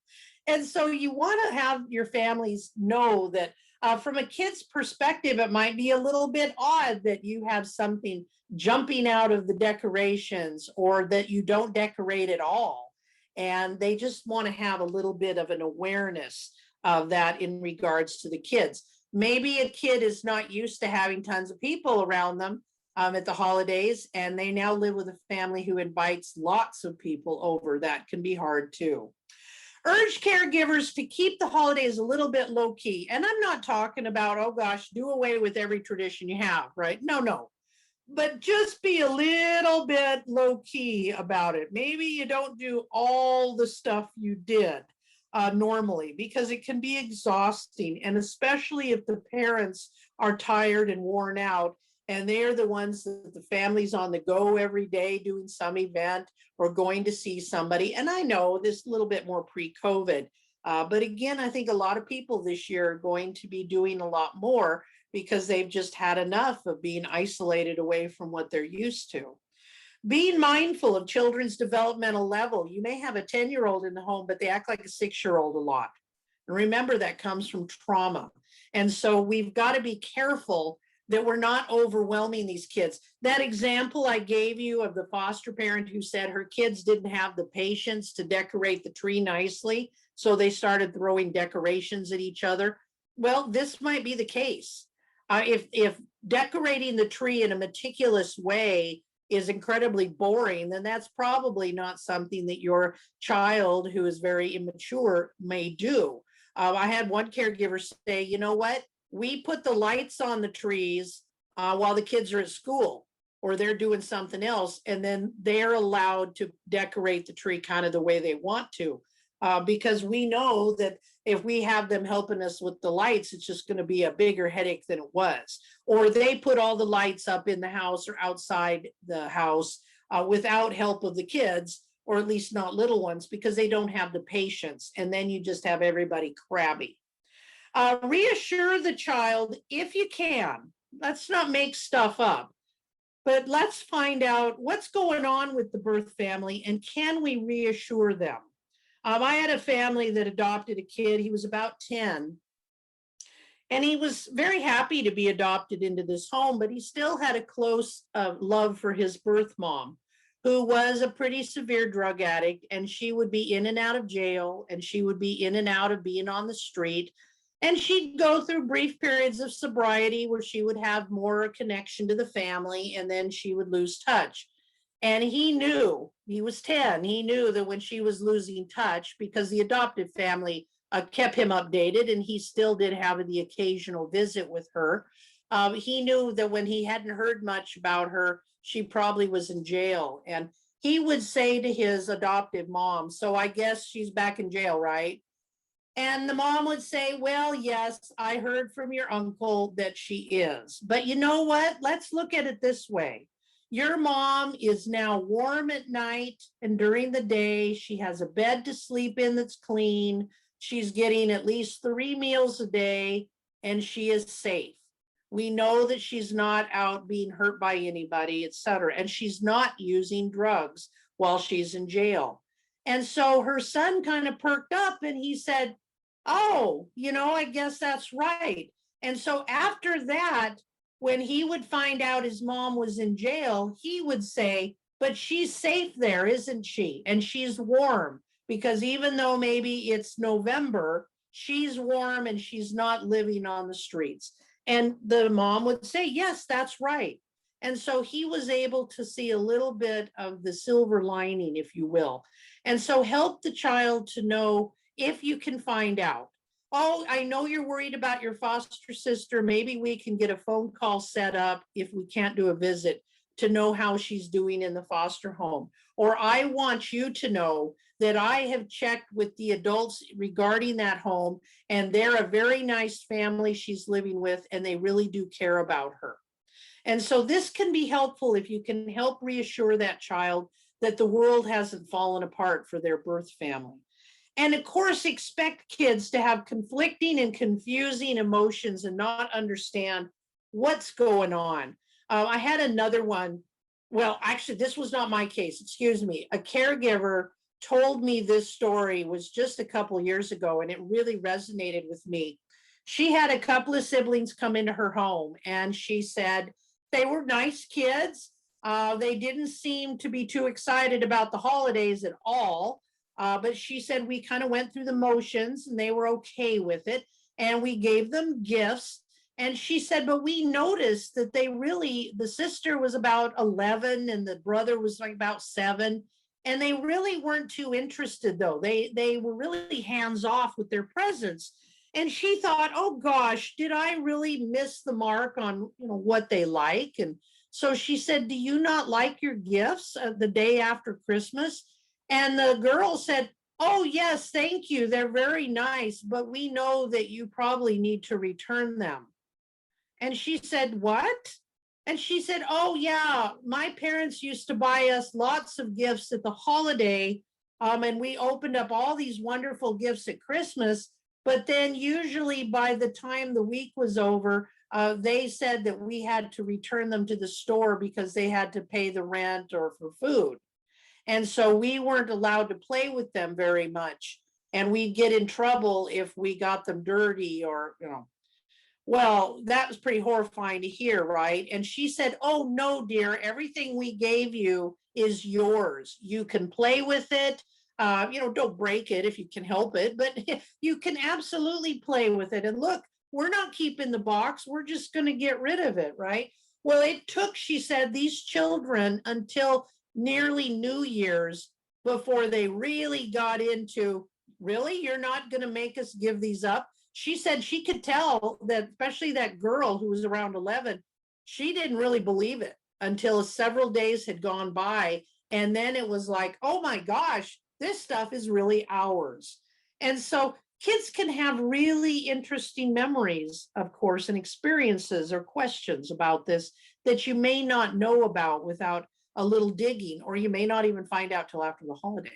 And so you want to have your families know that from a kid's perspective, it might be a little bit odd that you have something jumping out of the decorations or that you don't decorate at all. And they just want to have a little bit of an awareness of that in regards to the kids. Maybe a kid is not used to having tons of people around them at the holidays, and they now live with a family who invites lots of people over. That can be hard too. Urge caregivers to keep the holidays a little bit low key. And I'm not talking about, oh gosh, do away with every tradition you have, right? No. But just be a little bit low key about it. Maybe you don't do all the stuff you did normally, because it can be exhausting. And especially if the parents are tired and worn out, and they're the ones that the family's on the go every day doing some event or going to see somebody. And I know this a little bit more pre-COVID, but again, I think a lot of people this year are going to be doing a lot more because they've just had enough of being isolated away from what they're used to. Being mindful of children's developmental level. You may have a 10-year-old in the home, but they act like a 6-year-old a lot. And remember, that comes from trauma. And so we've got to be careful that we're not overwhelming these kids. That example I gave you of the foster parent who said her kids didn't have the patience to decorate the tree nicely, so they started throwing decorations at each other. Well, this might be the case. If decorating the tree in a meticulous way is incredibly boring, then that's probably not something that your child who is very immature may do. I had one caregiver say, you know what? We put the lights on the trees while the kids are at school or they're doing something else, and then they're allowed to decorate the tree kind of the way they want to, because we know that if we have them helping us with the lights, it's just going to be a bigger headache than it was. Or they put all the lights up in the house or outside the house without help of the kids, or at least not little ones, because they don't have the patience, and then you just have everybody crabby. Reassure the child if you can. Let's not make stuff up, but let's find out what's going on with the birth family and can we reassure them? I had a family that adopted a kid. He was about 10, and he was very happy to be adopted into this home, but he still had a close love for his birth mom, who was a pretty severe drug addict, and she would be in and out of jail, and she would be in and out of being on the street. And she'd go through brief periods of sobriety where she would have more connection to the family, and then she would lose touch. And he knew, he was 10, he knew that when she was losing touch, because the adoptive family kept him updated, and he still did have the occasional visit with her. He knew that when he hadn't heard much about her, she probably was in jail. And he would say to his adoptive mom, so I guess she's back in jail, right? And the mom would say, well, yes, I heard from your uncle that she is. But you know what? Let's look at it this way. Your mom is now warm at night and during the day. She has a bed to sleep in that's clean. She's getting at least 3 meals a day, and she is safe. We know that she's not out being hurt by anybody, etc. And she's not using drugs while she's in jail. And so her son kind of perked up and he said, oh, I guess that's right. And so after that, when he would find out his mom was in jail, he would say, but she's safe there, isn't she? And she's warm, because even though maybe it's November, she's warm and she's not living on the streets. And the mom would say, yes, that's right. And so he was able to see a little bit of the silver lining, if you will. And so help the child to know if you can find out. Oh, I know you're worried about your foster sister. Maybe we can get a phone call set up if we can't do a visit to know how she's doing in the foster home. Or I want you to know that I have checked with the adults regarding that home, and they're a very nice family she's living with, and they really do care about her. And so this can be helpful if you can help reassure that child that the world hasn't fallen apart for their birth family. And of course, expect kids to have conflicting and confusing emotions and not understand what's going on. I had another one. Well, actually, this was not my case. Excuse me. A caregiver told me this story was just a couple of years ago, and it really resonated with me. She had a couple of siblings come into her home, and she said they were nice kids. They didn't seem to be too excited about the holidays at all. But she said we kind of went through the motions and they were okay with it. And we gave them gifts. And she said, but we noticed that they really, the sister was about 11 and the brother was like about 7. And they really weren't too interested, though. They were really hands off with their presents. And she thought, oh gosh, did I really miss the mark on what they like? And so she said, do you not like your gifts the day after Christmas? And the girl said, oh, yes, thank you. They're very nice, but we know that you probably need to return them. And she said, what? And she said, oh, yeah, my parents used to buy us lots of gifts at the holiday. And we opened up all these wonderful gifts at Christmas. But then usually by the time the week was over, they said that we had to return them to the store because they had to pay the rent or for food. And so we weren't allowed to play with them very much. And we'd get in trouble if we got them dirty or. Well, that was pretty horrifying to hear, right? And she said, oh, no, dear, everything we gave you is yours. You can play with it. Don't break it if you can help it, but you can absolutely play with it. And look, we're not keeping the box. We're just going to get rid of it, right? Well, it took, she said, these children until nearly New Year's before they really got into, really, you're not going to make us give these up? She said she could tell that, especially that girl who was around 11, she didn't really believe it until several days had gone by. And then it was like, oh my gosh, this stuff is really ours. And so kids can have really interesting memories, of course, and experiences or questions about this that you may not know about without a little digging, or you may not even find out till after the holiday.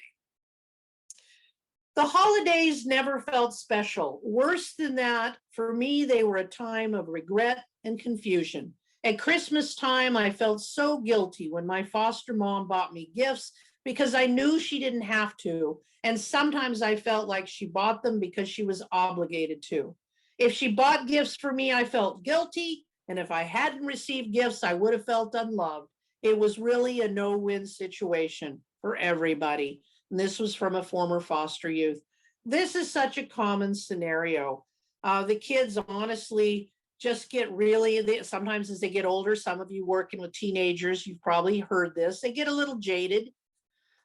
The holidays never felt special. Worse than that, for me, they were a time of regret and confusion. At Christmas time, I felt so guilty when my foster mom bought me gifts because I knew she didn't have to. And sometimes I felt like she bought them because she was obligated to. If she bought gifts for me, I felt guilty. And if I hadn't received gifts, I would have felt unloved. It was really a no-win situation for everybody. And this was from a former foster youth. This is such a common scenario. The kids honestly just get really, sometimes as they get older, some of you working with teenagers, you've probably heard this, they get a little jaded.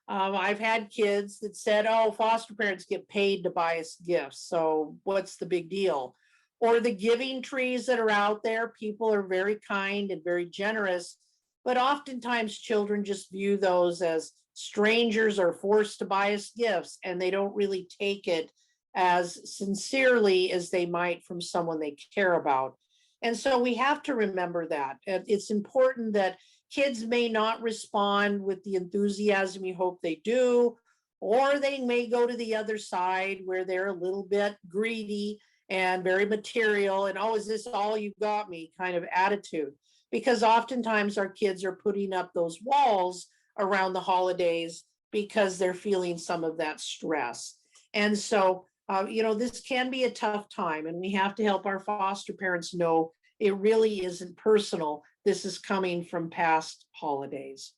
I've had kids that said, oh, foster parents get paid to buy us gifts, so what's the big deal? Or the giving trees that are out there, people are very kind and very generous, but oftentimes children just view those as strangers are forced to buy us gifts, and they don't really take it as sincerely as they might from someone they care about. And so we have to remember that. It's important that kids may not respond with the enthusiasm you hope they do, or they may go to the other side where they're a little bit greedy and very material and, oh, is this all you got me kind of attitude. Because oftentimes our kids are putting up those walls around the holidays because they're feeling some of that stress. And so, this can be a tough time, and we have to help our foster parents know it really isn't personal. This is coming from past holidays.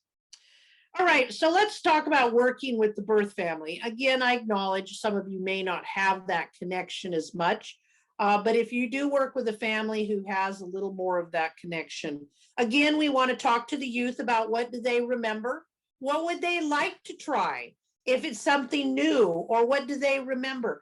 All right, so let's talk about working with the birth family. Again, I acknowledge some of you may not have that connection as much, but if you do work with a family who has a little more of that connection, again, we want to talk to the youth about what do they remember? What would they like to try if it's something new, or what do they remember?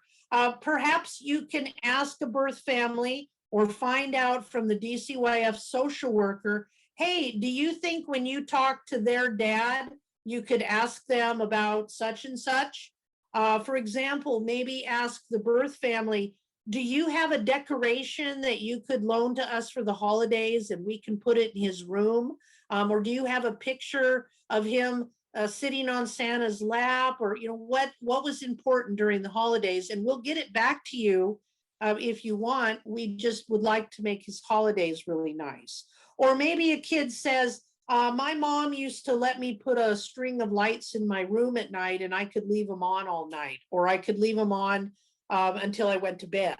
Perhaps you can ask a birth family or find out from the DCYF social worker, hey, do you think when you talk to their dad, you could ask them about such and such? For example, maybe ask the birth family, do you have a decoration that you could loan to us for the holidays and we can put it in his room? Or do you have a picture of him sitting on Santa's lap? Or what was important during the holidays? And we'll get it back to you if you want, we just would like to make his holidays really nice. Or maybe a kid says, my mom used to let me put a string of lights in my room at night and I could leave them on all night, or I could leave them on until I went to bed.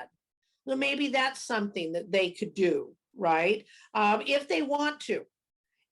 Well, maybe that's something that they could do, right? If they want to.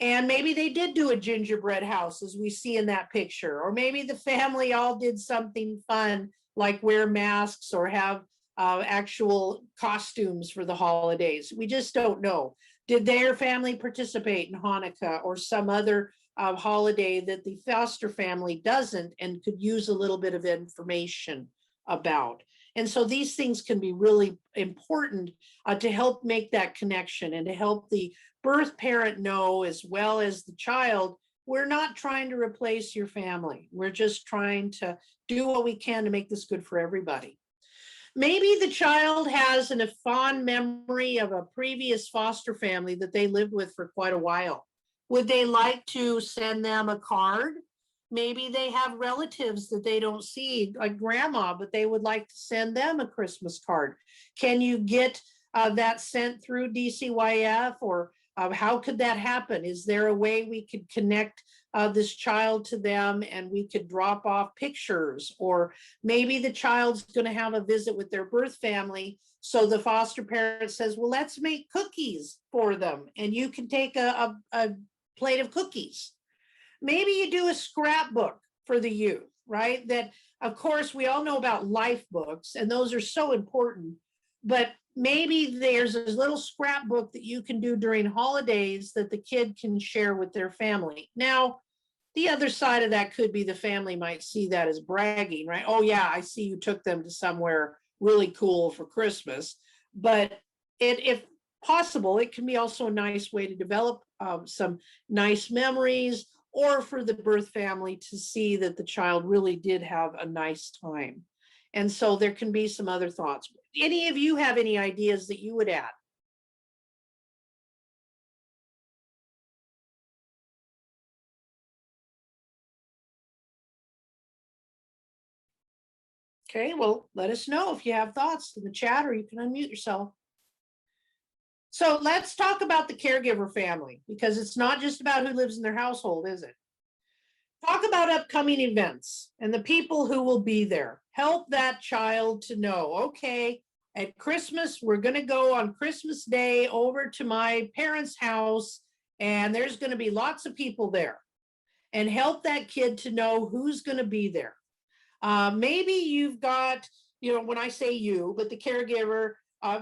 And maybe they did do a gingerbread house as we see in that picture, or maybe the family all did something fun like wear masks or have actual costumes for the holidays. We just don't know. Did their family participate in Hanukkah or some other holiday that the foster family doesn't and could use a little bit of information about? And so these things can be really important to help make that connection and to help the birth parent know, as well as the child, we're not trying to replace your family. We're just trying to do what we can to make this good for everybody. Maybe the child has a fond memory of a previous foster family that they lived with for quite a while. Would they like to send them a card? Maybe they have relatives that they don't see, like grandma, but they would like to send them a Christmas card. Can you get that sent through DCYF, or how could that happen? Is there a way we could connect this child to them and we could drop off pictures? Or maybe the child's going to have a visit with their birth family. So the foster parent says, well, let's make cookies for them and you can take a plate of cookies. Maybe you do a scrapbook for the youth, right? That, of course, we all know about life books, and those are so important. But maybe there's a little scrapbook that you can do during holidays that the kid can share with their family. Now, the other side of that could be the family might see that as bragging, right? Oh, yeah, I see you took them to somewhere really cool for Christmas. But if possible, it can be also a nice way to develop some nice memories, or for the birth family to see that the child really did have a nice time. And so there can be some other thoughts. Any of you have any ideas that you would add? Okay, well, let us know if you have thoughts in the chat, or you can unmute yourself. So let's talk about the caregiver family, because it's not just about who lives in their household, is it? Talk about upcoming events and the people who will be there. Help that child to know, okay, at Christmas, we're going to go on Christmas Day over to my parents' house, and there's going to be lots of people there. And help that kid to know who's going to be there. Maybe you've got, when I say you, but the caregiver,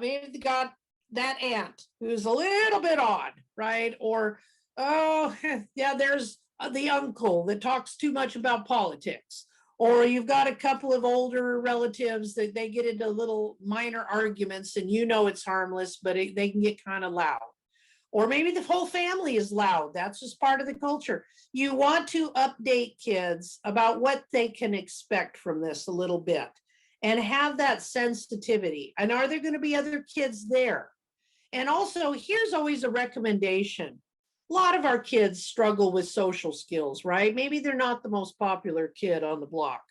maybe they got that aunt who's a little bit odd, right? Or, oh, yeah, there's the uncle that talks too much about politics. Or you've got a couple of older relatives that they get into little minor arguments and it's harmless, but they can get kind of loud. Or maybe the whole family is loud. That's just part of the culture. You want to update kids about what they can expect from this a little bit and have that sensitivity. And are there going to be other kids there? And also, here's always a recommendation. A lot of our kids struggle with social skills, right? Maybe they're not the most popular kid on the block.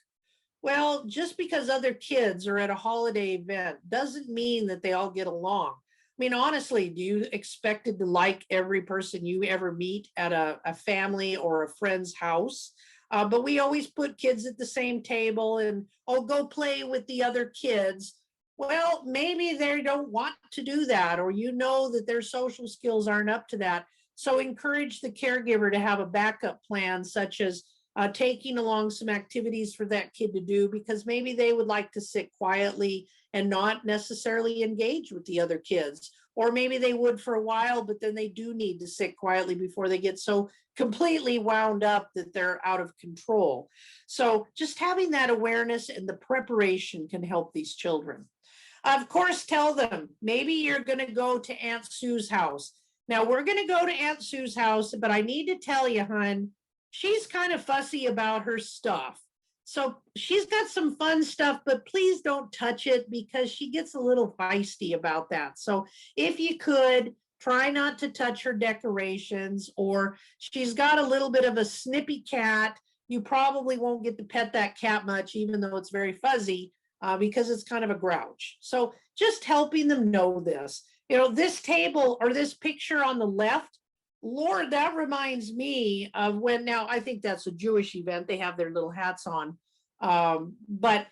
Well, just because other kids are at a holiday event doesn't mean that they all get along. I mean, honestly, do you expect to like every person you ever meet at a family or a friend's house? But we always put kids at the same table and, go play with the other kids. Well, maybe they don't want to do that, or that their social skills aren't up to that. So encourage the caregiver to have a backup plan, such as taking along some activities for that kid to do, because maybe they would like to sit quietly and not necessarily engage with the other kids. Or maybe they would for a while, but then they do need to sit quietly before they get so completely wound up that they're out of control. So just having that awareness and the preparation can help these children. Of course, tell them, maybe you're going to go to Aunt Sue's house. Now, we're going to go to Aunt Sue's house, but I need to tell you, hon, she's kind of fussy about her stuff. So she's got some fun stuff, but please don't touch it because she gets a little feisty about that. So if you could, try not to touch her decorations, or she's got a little bit of a snippy cat. You probably won't get to pet that cat much, even though it's very fuzzy, because it's kind of a grouch. So just helping them know this. You know, this table or this picture on the left, Lord, that reminds me of when, now I think that's a Jewish event. They have their little hats on. But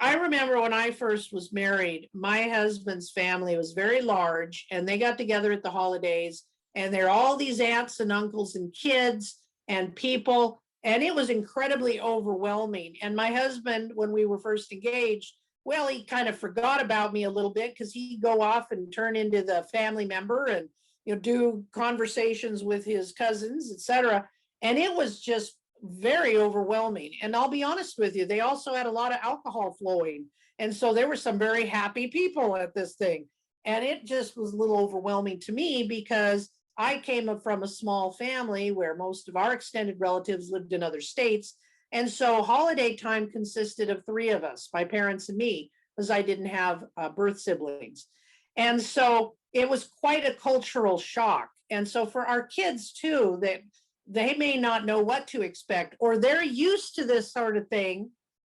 I remember when I first was married, my husband's family was very large and they got together at the holidays, and there are all these aunts and uncles and kids and people, and it was incredibly overwhelming. And my husband, when we were first engaged, well, he kind of forgot about me a little bit because he'd go off and turn into the family member and, you know, do conversations with his cousins, etc. And it was just very overwhelming. And I'll be honest with you, they also had a lot of alcohol flowing. And so there were some very happy people at this thing. And it just was a little overwhelming to me because I came up from a small family where most of our extended relatives lived in other states. And so holiday time consisted of three of us, my parents and me, because I didn't have birth siblings. And so it was quite a cultural shock. And so for our kids too, that they may not know what to expect, or they're used to this sort of thing.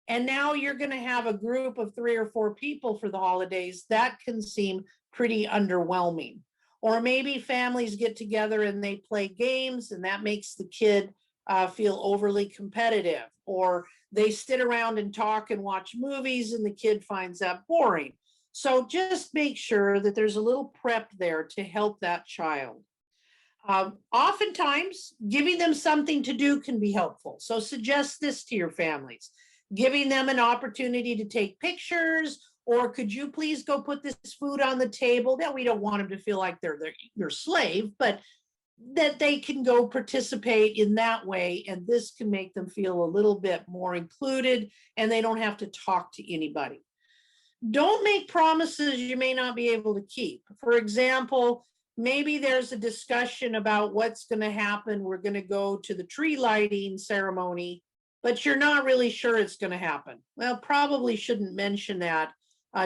And now you're going to have a group of 3 or 4 people for the holidays. That can seem pretty underwhelming. Or maybe families get together and they play games, and that makes the kid feel overly competitive. Or they sit around and talk and watch movies, and the kid finds that boring. So just make sure that there's a little prep there to help that child. Oftentimes, giving them something to do can be helpful. So suggest this to your families, giving them an opportunity to take pictures, or could you please go put this food on the table? Now, we don't want them to feel like they're your slave, but that they can go participate in that way. And this can make them feel a little bit more included, and they don't have to talk to anybody. Don't make promises you may not be able to keep. For example, maybe there's a discussion about what's going to happen. We're going to go to the tree lighting ceremony, but you're not really sure it's going to happen. Well, probably shouldn't mention that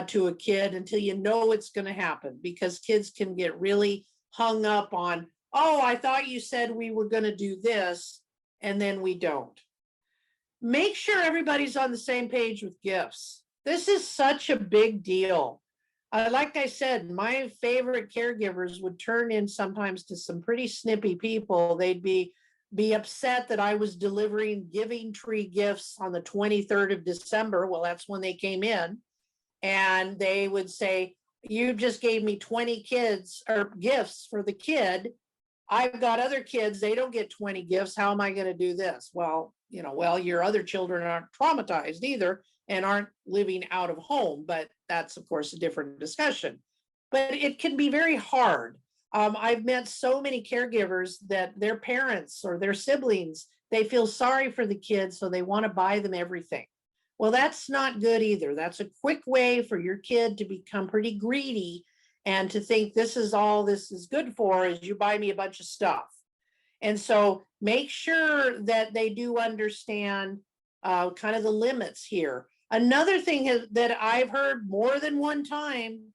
to a kid until you know it's going to happen, because kids can get really hung up on, oh, I thought you said we were going to do this, and then we don't. Make sure everybody's on the same page with gifts. This is such a big deal. Like I said, my favorite caregivers would turn in sometimes to some pretty snippy people. They'd be upset that I was delivering giving tree gifts on the 23rd of December. Well, that's when they came in. And they would say, you just gave me 20 kids or gifts for the kid. I've got other kids, they don't get 20 gifts. How am I going to do this? Well, your other children aren't traumatized either and aren't living out of home, but that's of course a different discussion. But it can be very hard. I've met so many caregivers that their parents or their siblings, they feel sorry for the kids, so they want to buy them everything. Well, that's not good either. That's a quick way for your kid to become pretty greedy and to think this is all this is good for is you buy me a bunch of stuff. And so make sure that they do understand kind of the limits here. Another thing that I've heard more than one time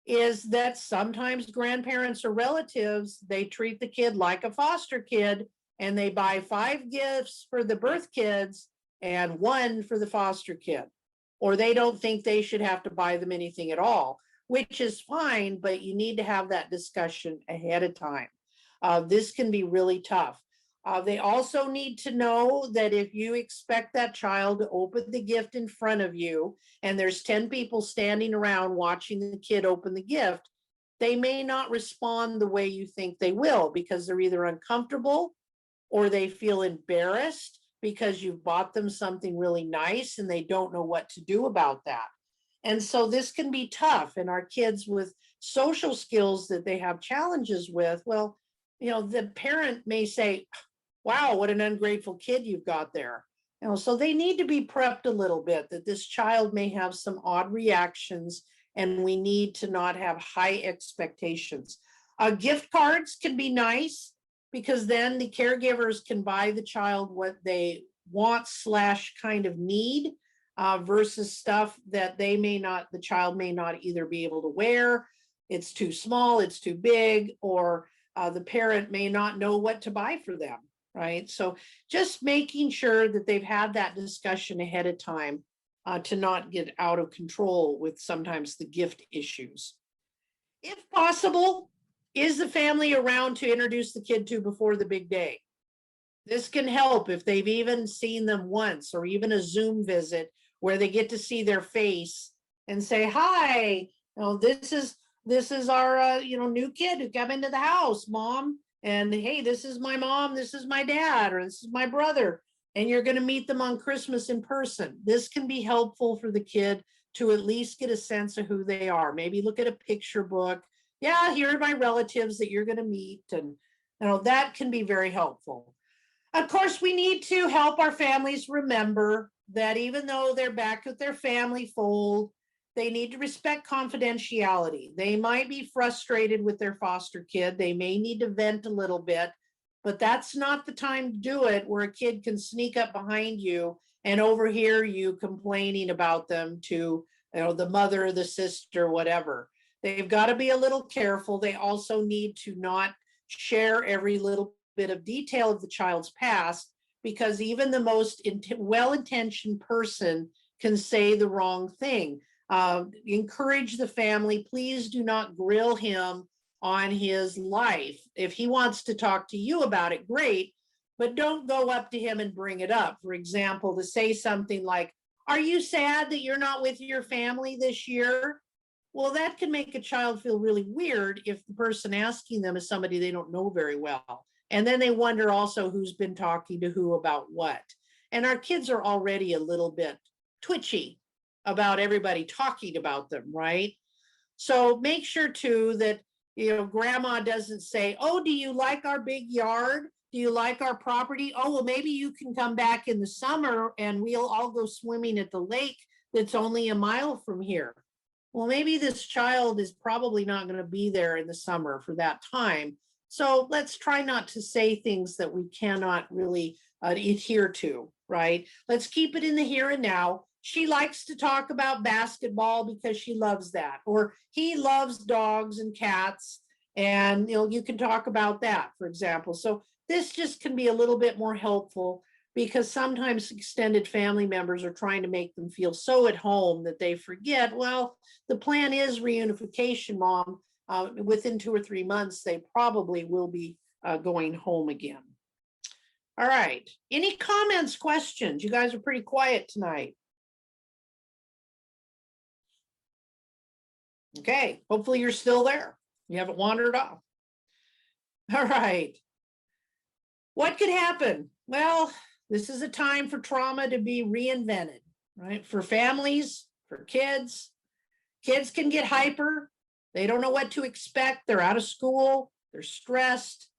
is that sometimes grandparents or relatives, they treat the kid like a foster kid, and they buy 5 gifts for the birth kids and 1 for the foster kid. Or they don't think they should have to buy them anything at all, which is fine, but you need to have that discussion ahead of time. This can be really tough. They also need to know that if you expect that child to open the gift in front of you and there's 10 people standing around watching the kid open the gift, they may not respond the way you think they will, because they're either uncomfortable or they feel embarrassed because you've bought them something really nice and they don't know what to do about that. And so this can be tough. And our kids with social skills that they have challenges with, well, the parent may say, wow, what an ungrateful kid you've got there. So they need to be prepped a little bit that this child may have some odd reactions, and we need to not have high expectations. Gift cards can be nice, because then the caregivers can buy the child what they want / kind of need, versus stuff that the child may not either be able to wear. It's too small, it's too big, or the parent may not know what to buy for them. Right. So just making sure that they've had that discussion ahead of time. to not get out of control with sometimes the gift issues. If possible, is the family around to introduce the kid to before the big day? This can help if they've even seen them once, or even a Zoom visit where they get to see their face and say, hi, this is our new kid who came into the house, mom. And hey, this is my mom, this is my dad, or this is my brother. And you're going to meet them on Christmas in person. This can be helpful for the kid to at least get a sense of who they are. Maybe look at a picture book. Yeah, here are my relatives that you're going to meet. And that can be very helpful. Of course, we need to help our families remember that even though they're back with their family fold, they need to respect confidentiality. They might be frustrated with their foster kid. They may need to vent a little bit, but that's not the time to do it where a kid can sneak up behind you and overhear you complaining about them to the mother or the sister, whatever. They've got to be a little careful. They also need to not share every little bit of detail of the child's past, because even the most well-intentioned person can say the wrong thing. Encourage the family. Please do not grill him on his life. If he wants to talk to you about it, great, but don't go up to him and bring it up. For example, to say something like, are you sad that you're not with your family this year? Well, that can make a child feel really weird if the person asking them is somebody they don't know very well. And then they wonder also who's been talking to who about what. And our kids are already a little bit twitchy about everybody talking about them, right? So make sure too that, grandma doesn't say, oh, do you like our big yard? Do you like our property? Oh, well, maybe you can come back in the summer and we'll all go swimming at the lake that's only a mile from here. Well, maybe this child is probably not going to be there in the summer for that time. So let's try not to say things that we cannot really adhere to, right? Let's keep it in the here and now. She likes to talk about basketball because she loves that, or he loves dogs and cats, and you can talk about that, for example. So this just can be a little bit more helpful, because sometimes extended family members are trying to make them feel so at home that they forget, well, the plan is reunification, Mom. Within 2 or 3 months, they probably will be going home again. All right. Any comments, questions? You guys are pretty quiet tonight. Okay. Hopefully you're still there. You haven't wandered off. All right. What could happen? Well, this is a time for trauma to be reinvented, right? For families, for kids. Kids can get hyper. They don't know what to expect. They're out of school. They're stressed.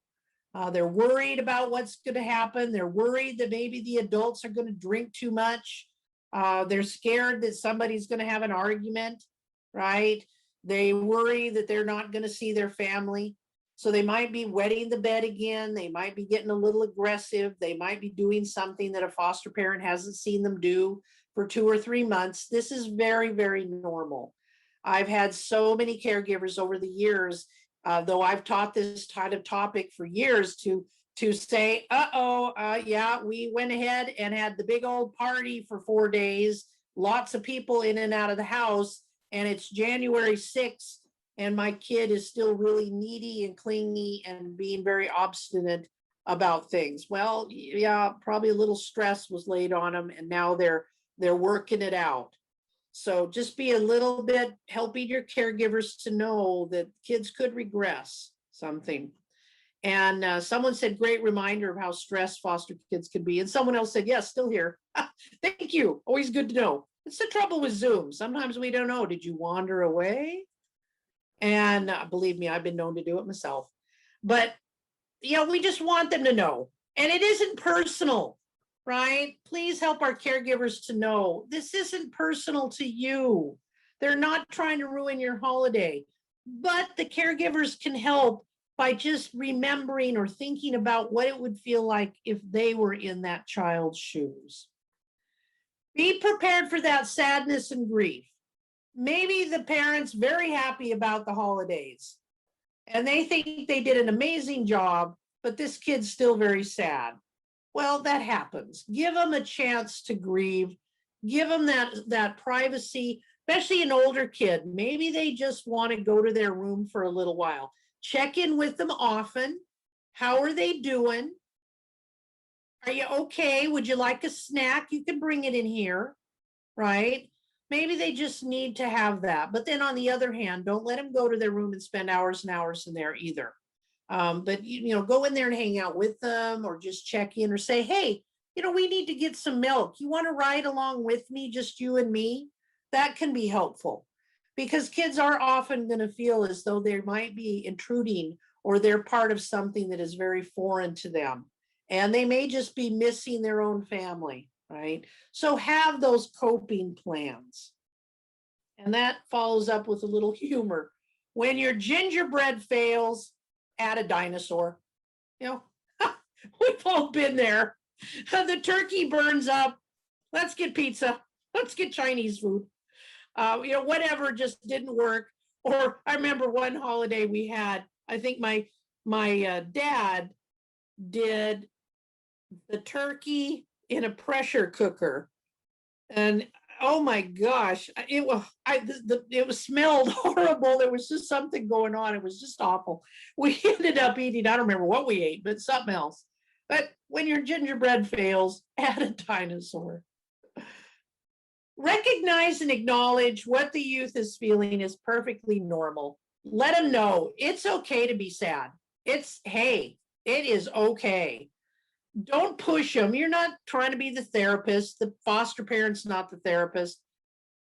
They're worried about what's going to happen. They're worried that maybe the adults are going to drink too much. They're scared that somebody's going to have an argument, right? They worry that they're not going to see their family. So they might be wetting the bed again. They might be getting a little aggressive. They might be doing something that a foster parent hasn't seen them do for 2 or 3 months. This is very, very normal. I've had so many caregivers over the years, though I've taught this kind of topic for years, to say, yeah, we went ahead and had the big old party for 4 days, lots of people in and out of the house, and it's January 6th, and my kid is still really needy and clingy and being very obstinate about things. Well, yeah, probably a little stress was laid on them, and now they're working it out. So just be a little bit helping your caregivers to know that kids could regress something. And someone said, great reminder of how stressed foster kids can be. And someone else said, yes, still here. Thank you. Always good to know. It's the trouble with Zoom. Sometimes we don't know. Did you wander away? And believe me, I've been known to do it myself. But, we just want them to know. And it isn't personal, right? Please help our caregivers to know this isn't personal to you. They're not trying to ruin your holiday. But the caregivers can help by just remembering or thinking about what it would feel like if they were in that child's shoes. Be prepared for that sadness and grief. Maybe the parent's very happy about the holidays and they think they did an amazing job, but this kid's still very sad. Well, that happens. Give them a chance to grieve. give them that privacy, especially an older kid. Maybe they just want to go to their room for a little while. Check in with them often. How are they doing? Are you okay? Would you like a snack? You can bring it in here, right? Maybe they just need to have that. But then on the other hand, don't let them go to their room and spend hours and hours in there either. But go in there and hang out with them, or just check in or say, hey, we need to get some milk. You want to ride along with me, just you and me? That can be helpful, because kids are often going to feel as though they might be intruding, or they're part of something that is very foreign to them. And they may just be missing their own family, right? So have those coping plans. And that follows up with a little humor. When your gingerbread fails, add a dinosaur. We've all been there. The turkey burns up. Let's get pizza. Let's get Chinese food. Whatever just didn't work. Or I remember one holiday we had, I think my dad did the turkey in a pressure cooker. And oh my gosh, it was smelled horrible. There was just something going on. It was just awful. We ended up eating, I don't remember what we ate, but something else. But when your gingerbread fails, add a dinosaur. Recognize and acknowledge what the youth is feeling is perfectly normal. Let them know it's okay to be sad. Hey, it is okay. Don't push them. You're not trying to be the therapist. The foster parent's not the therapist.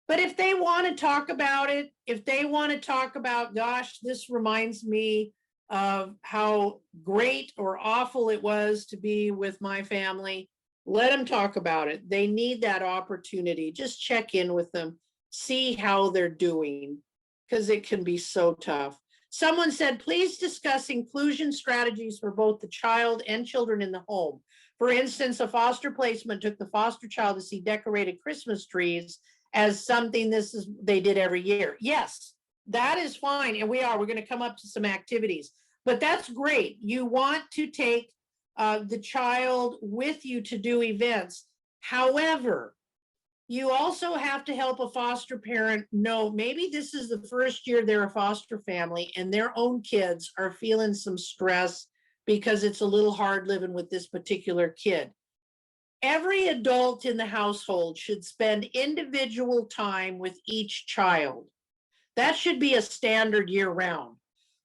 But if they want to talk about it, if they want to talk about, gosh, this reminds me of how great or awful it was to be with my family, let them talk about it. They need that opportunity. Just check in with them, see how they're doing, because it can be so tough. Someone said, please discuss inclusion strategies for both the child and children in the home. For instance, a foster placement took the foster child to see decorated Christmas trees as something they did every year. Yes, that is fine. And we're going to come up to some activities, but that's great. You want to take the child with you to do events. However, you also have to help a foster parent know maybe this is the first year they're a foster family and their own kids are feeling some stress because it's a little hard living with this particular kid. Every adult in the household should spend individual time with each child. That should be a standard year round.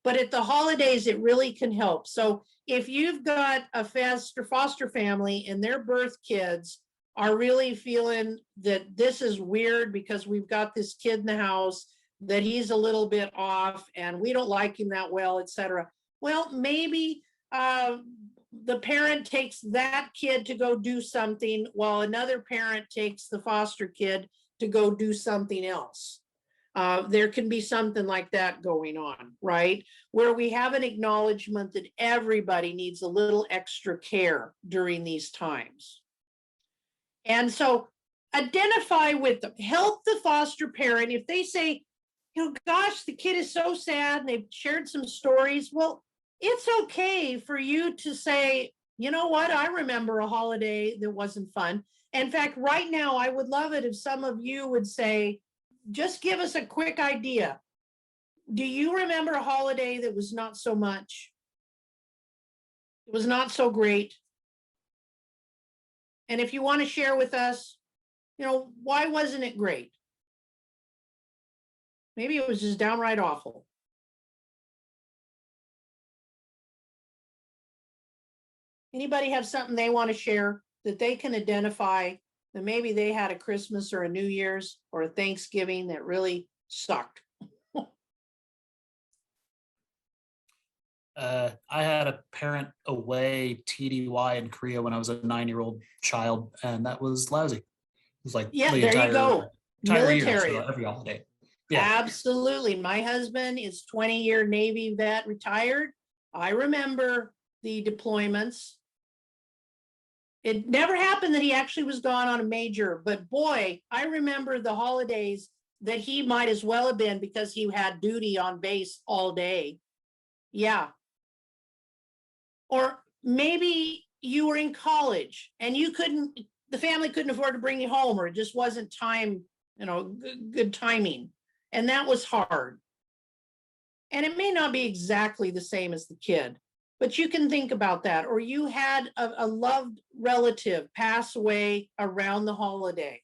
But at the holidays, it really can help. So if you've got a foster family and their birth kids are really feeling that this is weird because we've got this kid in the house, that he's a little bit off and we don't like him that well, etc. Well, maybe the parent takes that kid to go do something while another parent takes the foster kid to go do something else. There can be something like that going on, right? Where we have an acknowledgement that everybody needs a little extra care during these times. And so identify with them, help the foster parent. If they say, gosh, the kid is so sad and they've shared some stories. Well, it's okay for you to say, you know what? I remember a holiday that wasn't fun. In fact, right now, I would love it if some of you would say, just give us a quick idea. Do you remember a holiday that was not so much? It was not so great. And if you want to share with us, why wasn't it great? Maybe it was just downright awful. Anybody have something they want to share that they can identify that maybe they had a Christmas or a New Year's or a Thanksgiving that really sucked? I had a parent away TDY in Korea when I was a 9-year-old child, and that was lousy. It was like Yeah, the there entire, you go. entire Military. year, so every holiday. Yeah, Absolutely. My husband is 20-year Navy vet, retired. I remember the deployments. It never happened that he actually was gone on a major, but boy, I remember the holidays that he might as well have been because he had duty on base all day. Yeah. Or maybe you were in college and you couldn't the family couldn't afford to bring you home, or it just wasn't time, good timing. And that was hard. And it may not be exactly the same as the kid, but you can think about that. Or you had a loved relative pass away around the holiday.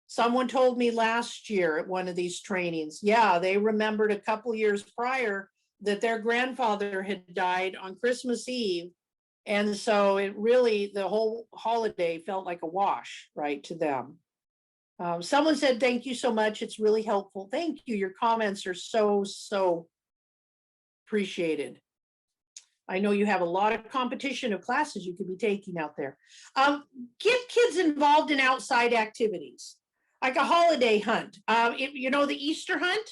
Someone told me last year at one of these trainings, yeah, they remembered a couple years prior that their grandfather had died on Christmas Eve. And so it really, the whole holiday felt like a wash, right, to them. Someone said, thank you so much. It's really helpful. Thank you. Your comments are so appreciated. I know you have a lot of competition of classes you could be taking out there. Get kids involved in outside activities, like a holiday hunt. The Easter hunt.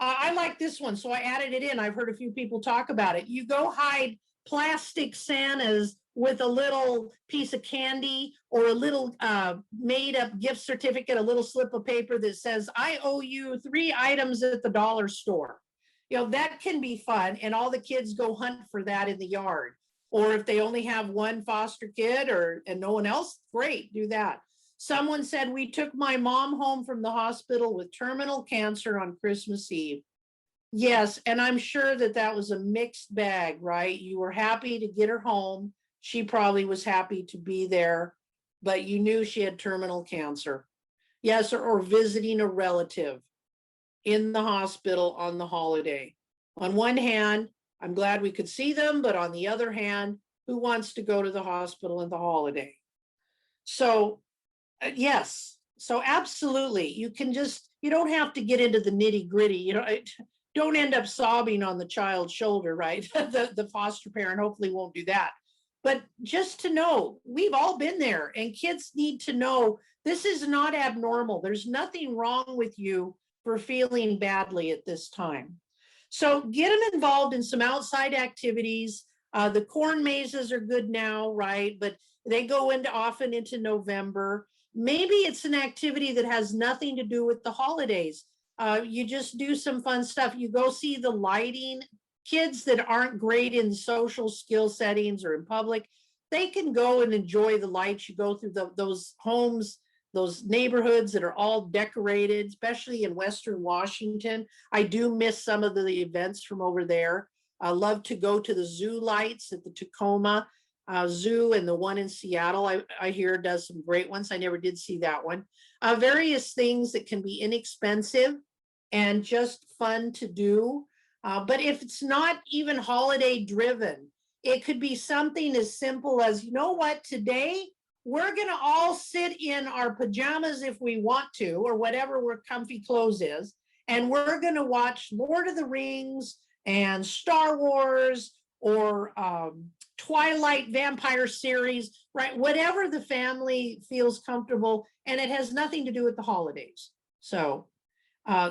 I like this one, so I added it in. I've heard a few people talk about it. You go hide plastic Santas with a little piece of candy or a little made up gift certificate, a little slip of paper that says, I owe you 3 items at the dollar store. That can be fun. And all the kids go hunt for that in the yard. Or if they only have one foster kid and no one else, great, do that. Someone said, we took my mom home from the hospital with terminal cancer on Christmas Eve. Yes, and I'm sure that was a mixed bag, right? You were happy to get her home. She probably was happy to be there, but you knew she had terminal cancer. Yes, or visiting a relative in the hospital on the holiday. On one hand, I'm glad we could see them, but on the other hand, who wants to go to the hospital in the holiday? So, yes, so absolutely, you don't have to get into the nitty gritty, don't end up sobbing on the child's shoulder, right? The foster parent hopefully won't do that. But just to know, we've all been there, and kids need to know this is not abnormal. There's nothing wrong with you for feeling badly at this time. So get them involved in some outside activities. The corn mazes are good now, right? But they go often into November. Maybe it's an activity that has nothing to do with the holidays. You just do some fun stuff. You go see the lighting. Kids that aren't great in social skill settings or in public, they can go and enjoy the lights. You go through those homes, those neighborhoods that are all decorated, especially in Western Washington. I do miss some of the events from over there. I love to go to the zoo lights at the Tacoma Zoo, and the one in Seattle, I hear does some great ones. I never did see that one. Various things that can be inexpensive and just fun to do. But if it's not even holiday driven, it could be something as simple as, you know what, today we're going to all sit in our pajamas if we want to, or whatever our comfy clothes is, and we're going to watch Lord of the Rings and Star Wars or Twilight vampire series, right? Whatever the family feels comfortable, and it has nothing to do with the holidays. So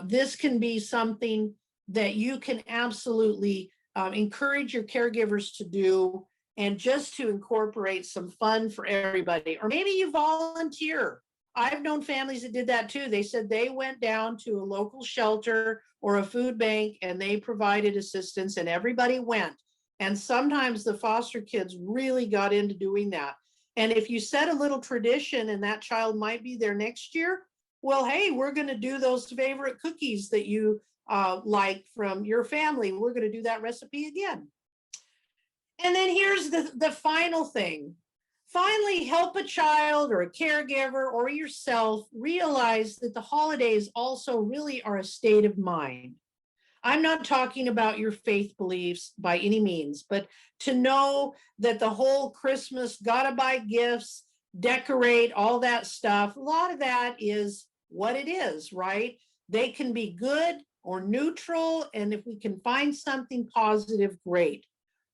this can be something that you can absolutely encourage your caregivers to do, and just to incorporate some fun for everybody. Or maybe you volunteer. I've known families that did that too. They said they went down to a local shelter or a food bank and they provided assistance, and everybody went. And sometimes the foster kids really got into doing that. And if you set a little tradition and that child might be there next year, well, hey, we're going to do those favorite cookies that you like from your family. We're going to do that recipe again. And then here's the final thing. Finally, help a child or a caregiver or yourself realize that the holidays also really are a state of mind. I'm not talking about your faith beliefs by any means, but to know that the whole Christmas, gotta buy gifts, decorate, all that stuff, a lot of that is what it is, right? They can be good or neutral, and if we can find something positive, great.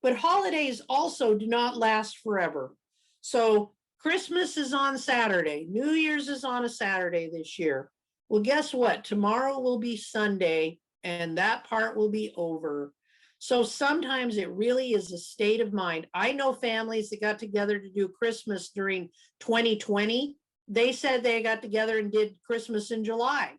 But holidays also do not last forever. So Christmas is on Saturday. New Year's is on a Saturday this year. Well, guess what? Tomorrow will be Sunday, and that part will be over. So sometimes it really is a state of mind. I know families that got together to do Christmas during 2020. They said they got together and did Christmas in July.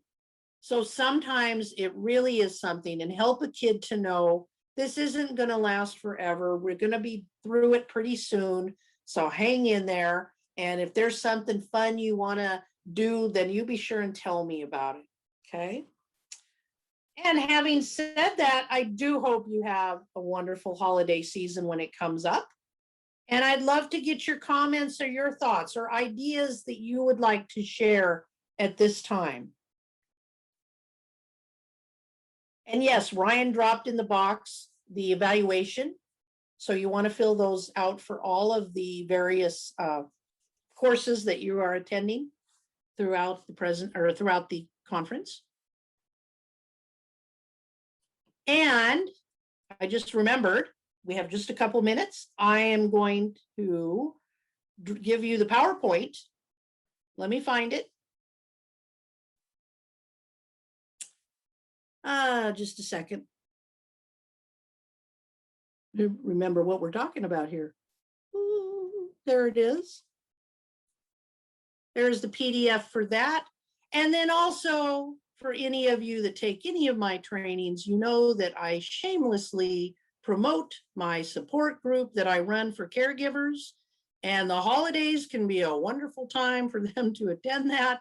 So sometimes it really is something, and help a kid to know this isn't going to last forever. We're going to be through it pretty soon. So hang in there. And if there's something fun you want to do, then you be sure and tell me about it. Okay. And having said that, I do hope you have a wonderful holiday season when it comes up. And I'd love to get your comments or your thoughts or ideas that you would like to share at this time. And yes, Ryan dropped in the box the evaluation. So you want to fill those out for all of the various courses that you are attending throughout the conference. And I just remembered, we have just a couple minutes. I am going to give you the PowerPoint. Let me find it. Just a second. Remember what we're talking about here. Ooh, there it is. There's the PDF for that. And then also for any of you that take any of my trainings, you know that I shamelessly promote my support group that I run for caregivers. And the holidays can be a wonderful time for them to attend that.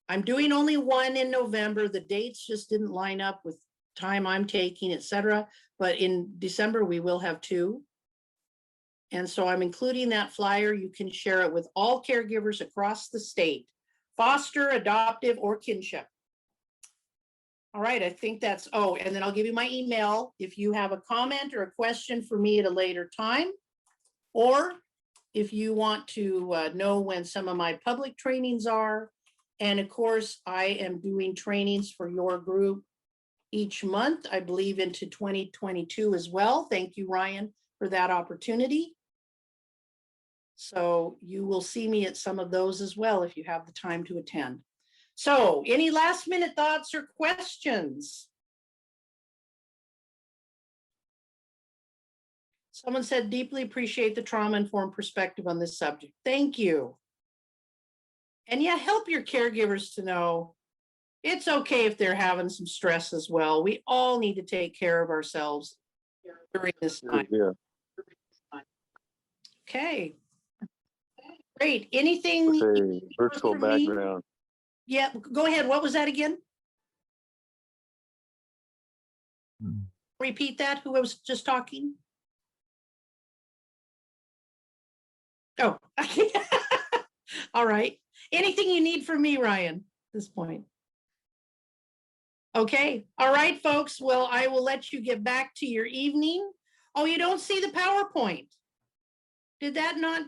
I'm doing only one in November. The dates just didn't line up with time I'm taking, etc. But in December, we will have two. And so I'm including that flyer. You can share it with all caregivers across the state, foster, adoptive, or kinship. All right, I think that's, oh, and then I'll give you my email if you have a comment or a question for me at a later time, or if you want to know when some of my public trainings are. And of course, I am doing trainings for your group each month, I believe into 2022 as well. Thank you, Ryan, for that opportunity. So you will see me at some of those as well if you have the time to attend. So any last minute thoughts or questions? Someone said, deeply appreciate the trauma-informed perspective on this subject. Thank you. And yeah, help your caregivers to know it's okay if they're having some stress as well. We all need to take care of ourselves during this time. Yeah. Okay. Great. Anything? With a virtual from me? background. Yeah, go ahead. What was that again? Repeat that. Who was just talking? Oh, all right. Anything you need from me, Ryan, at this point? Okay. All right, folks. Well, I will let you get back to your evening. Oh, you don't see the PowerPoint. Did that not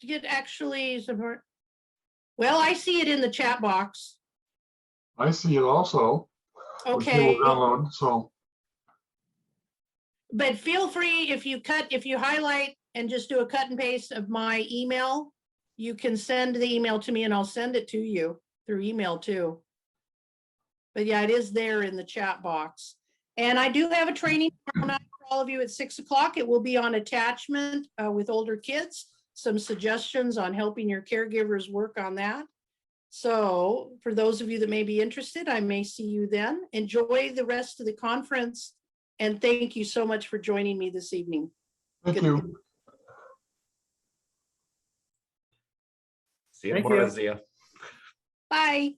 get actually support? Well, I see it in the chat box. I see it also. Okay. Download, so. But feel free, if you highlight and just do a cut and paste of my email, you can send the email to me and I'll send it to you through email too. But yeah, it is there in the chat box. And I do have a training tomorrow night for all of you at 6 o'clock. It will be on attachment with older kids, some suggestions on helping your caregivers work on that. So for those of you that may be interested, I may see you then. Enjoy the rest of the conference. And thank you so much for joining me this evening. Thank you. See you Thank tomorrow, you. Zia. Bye.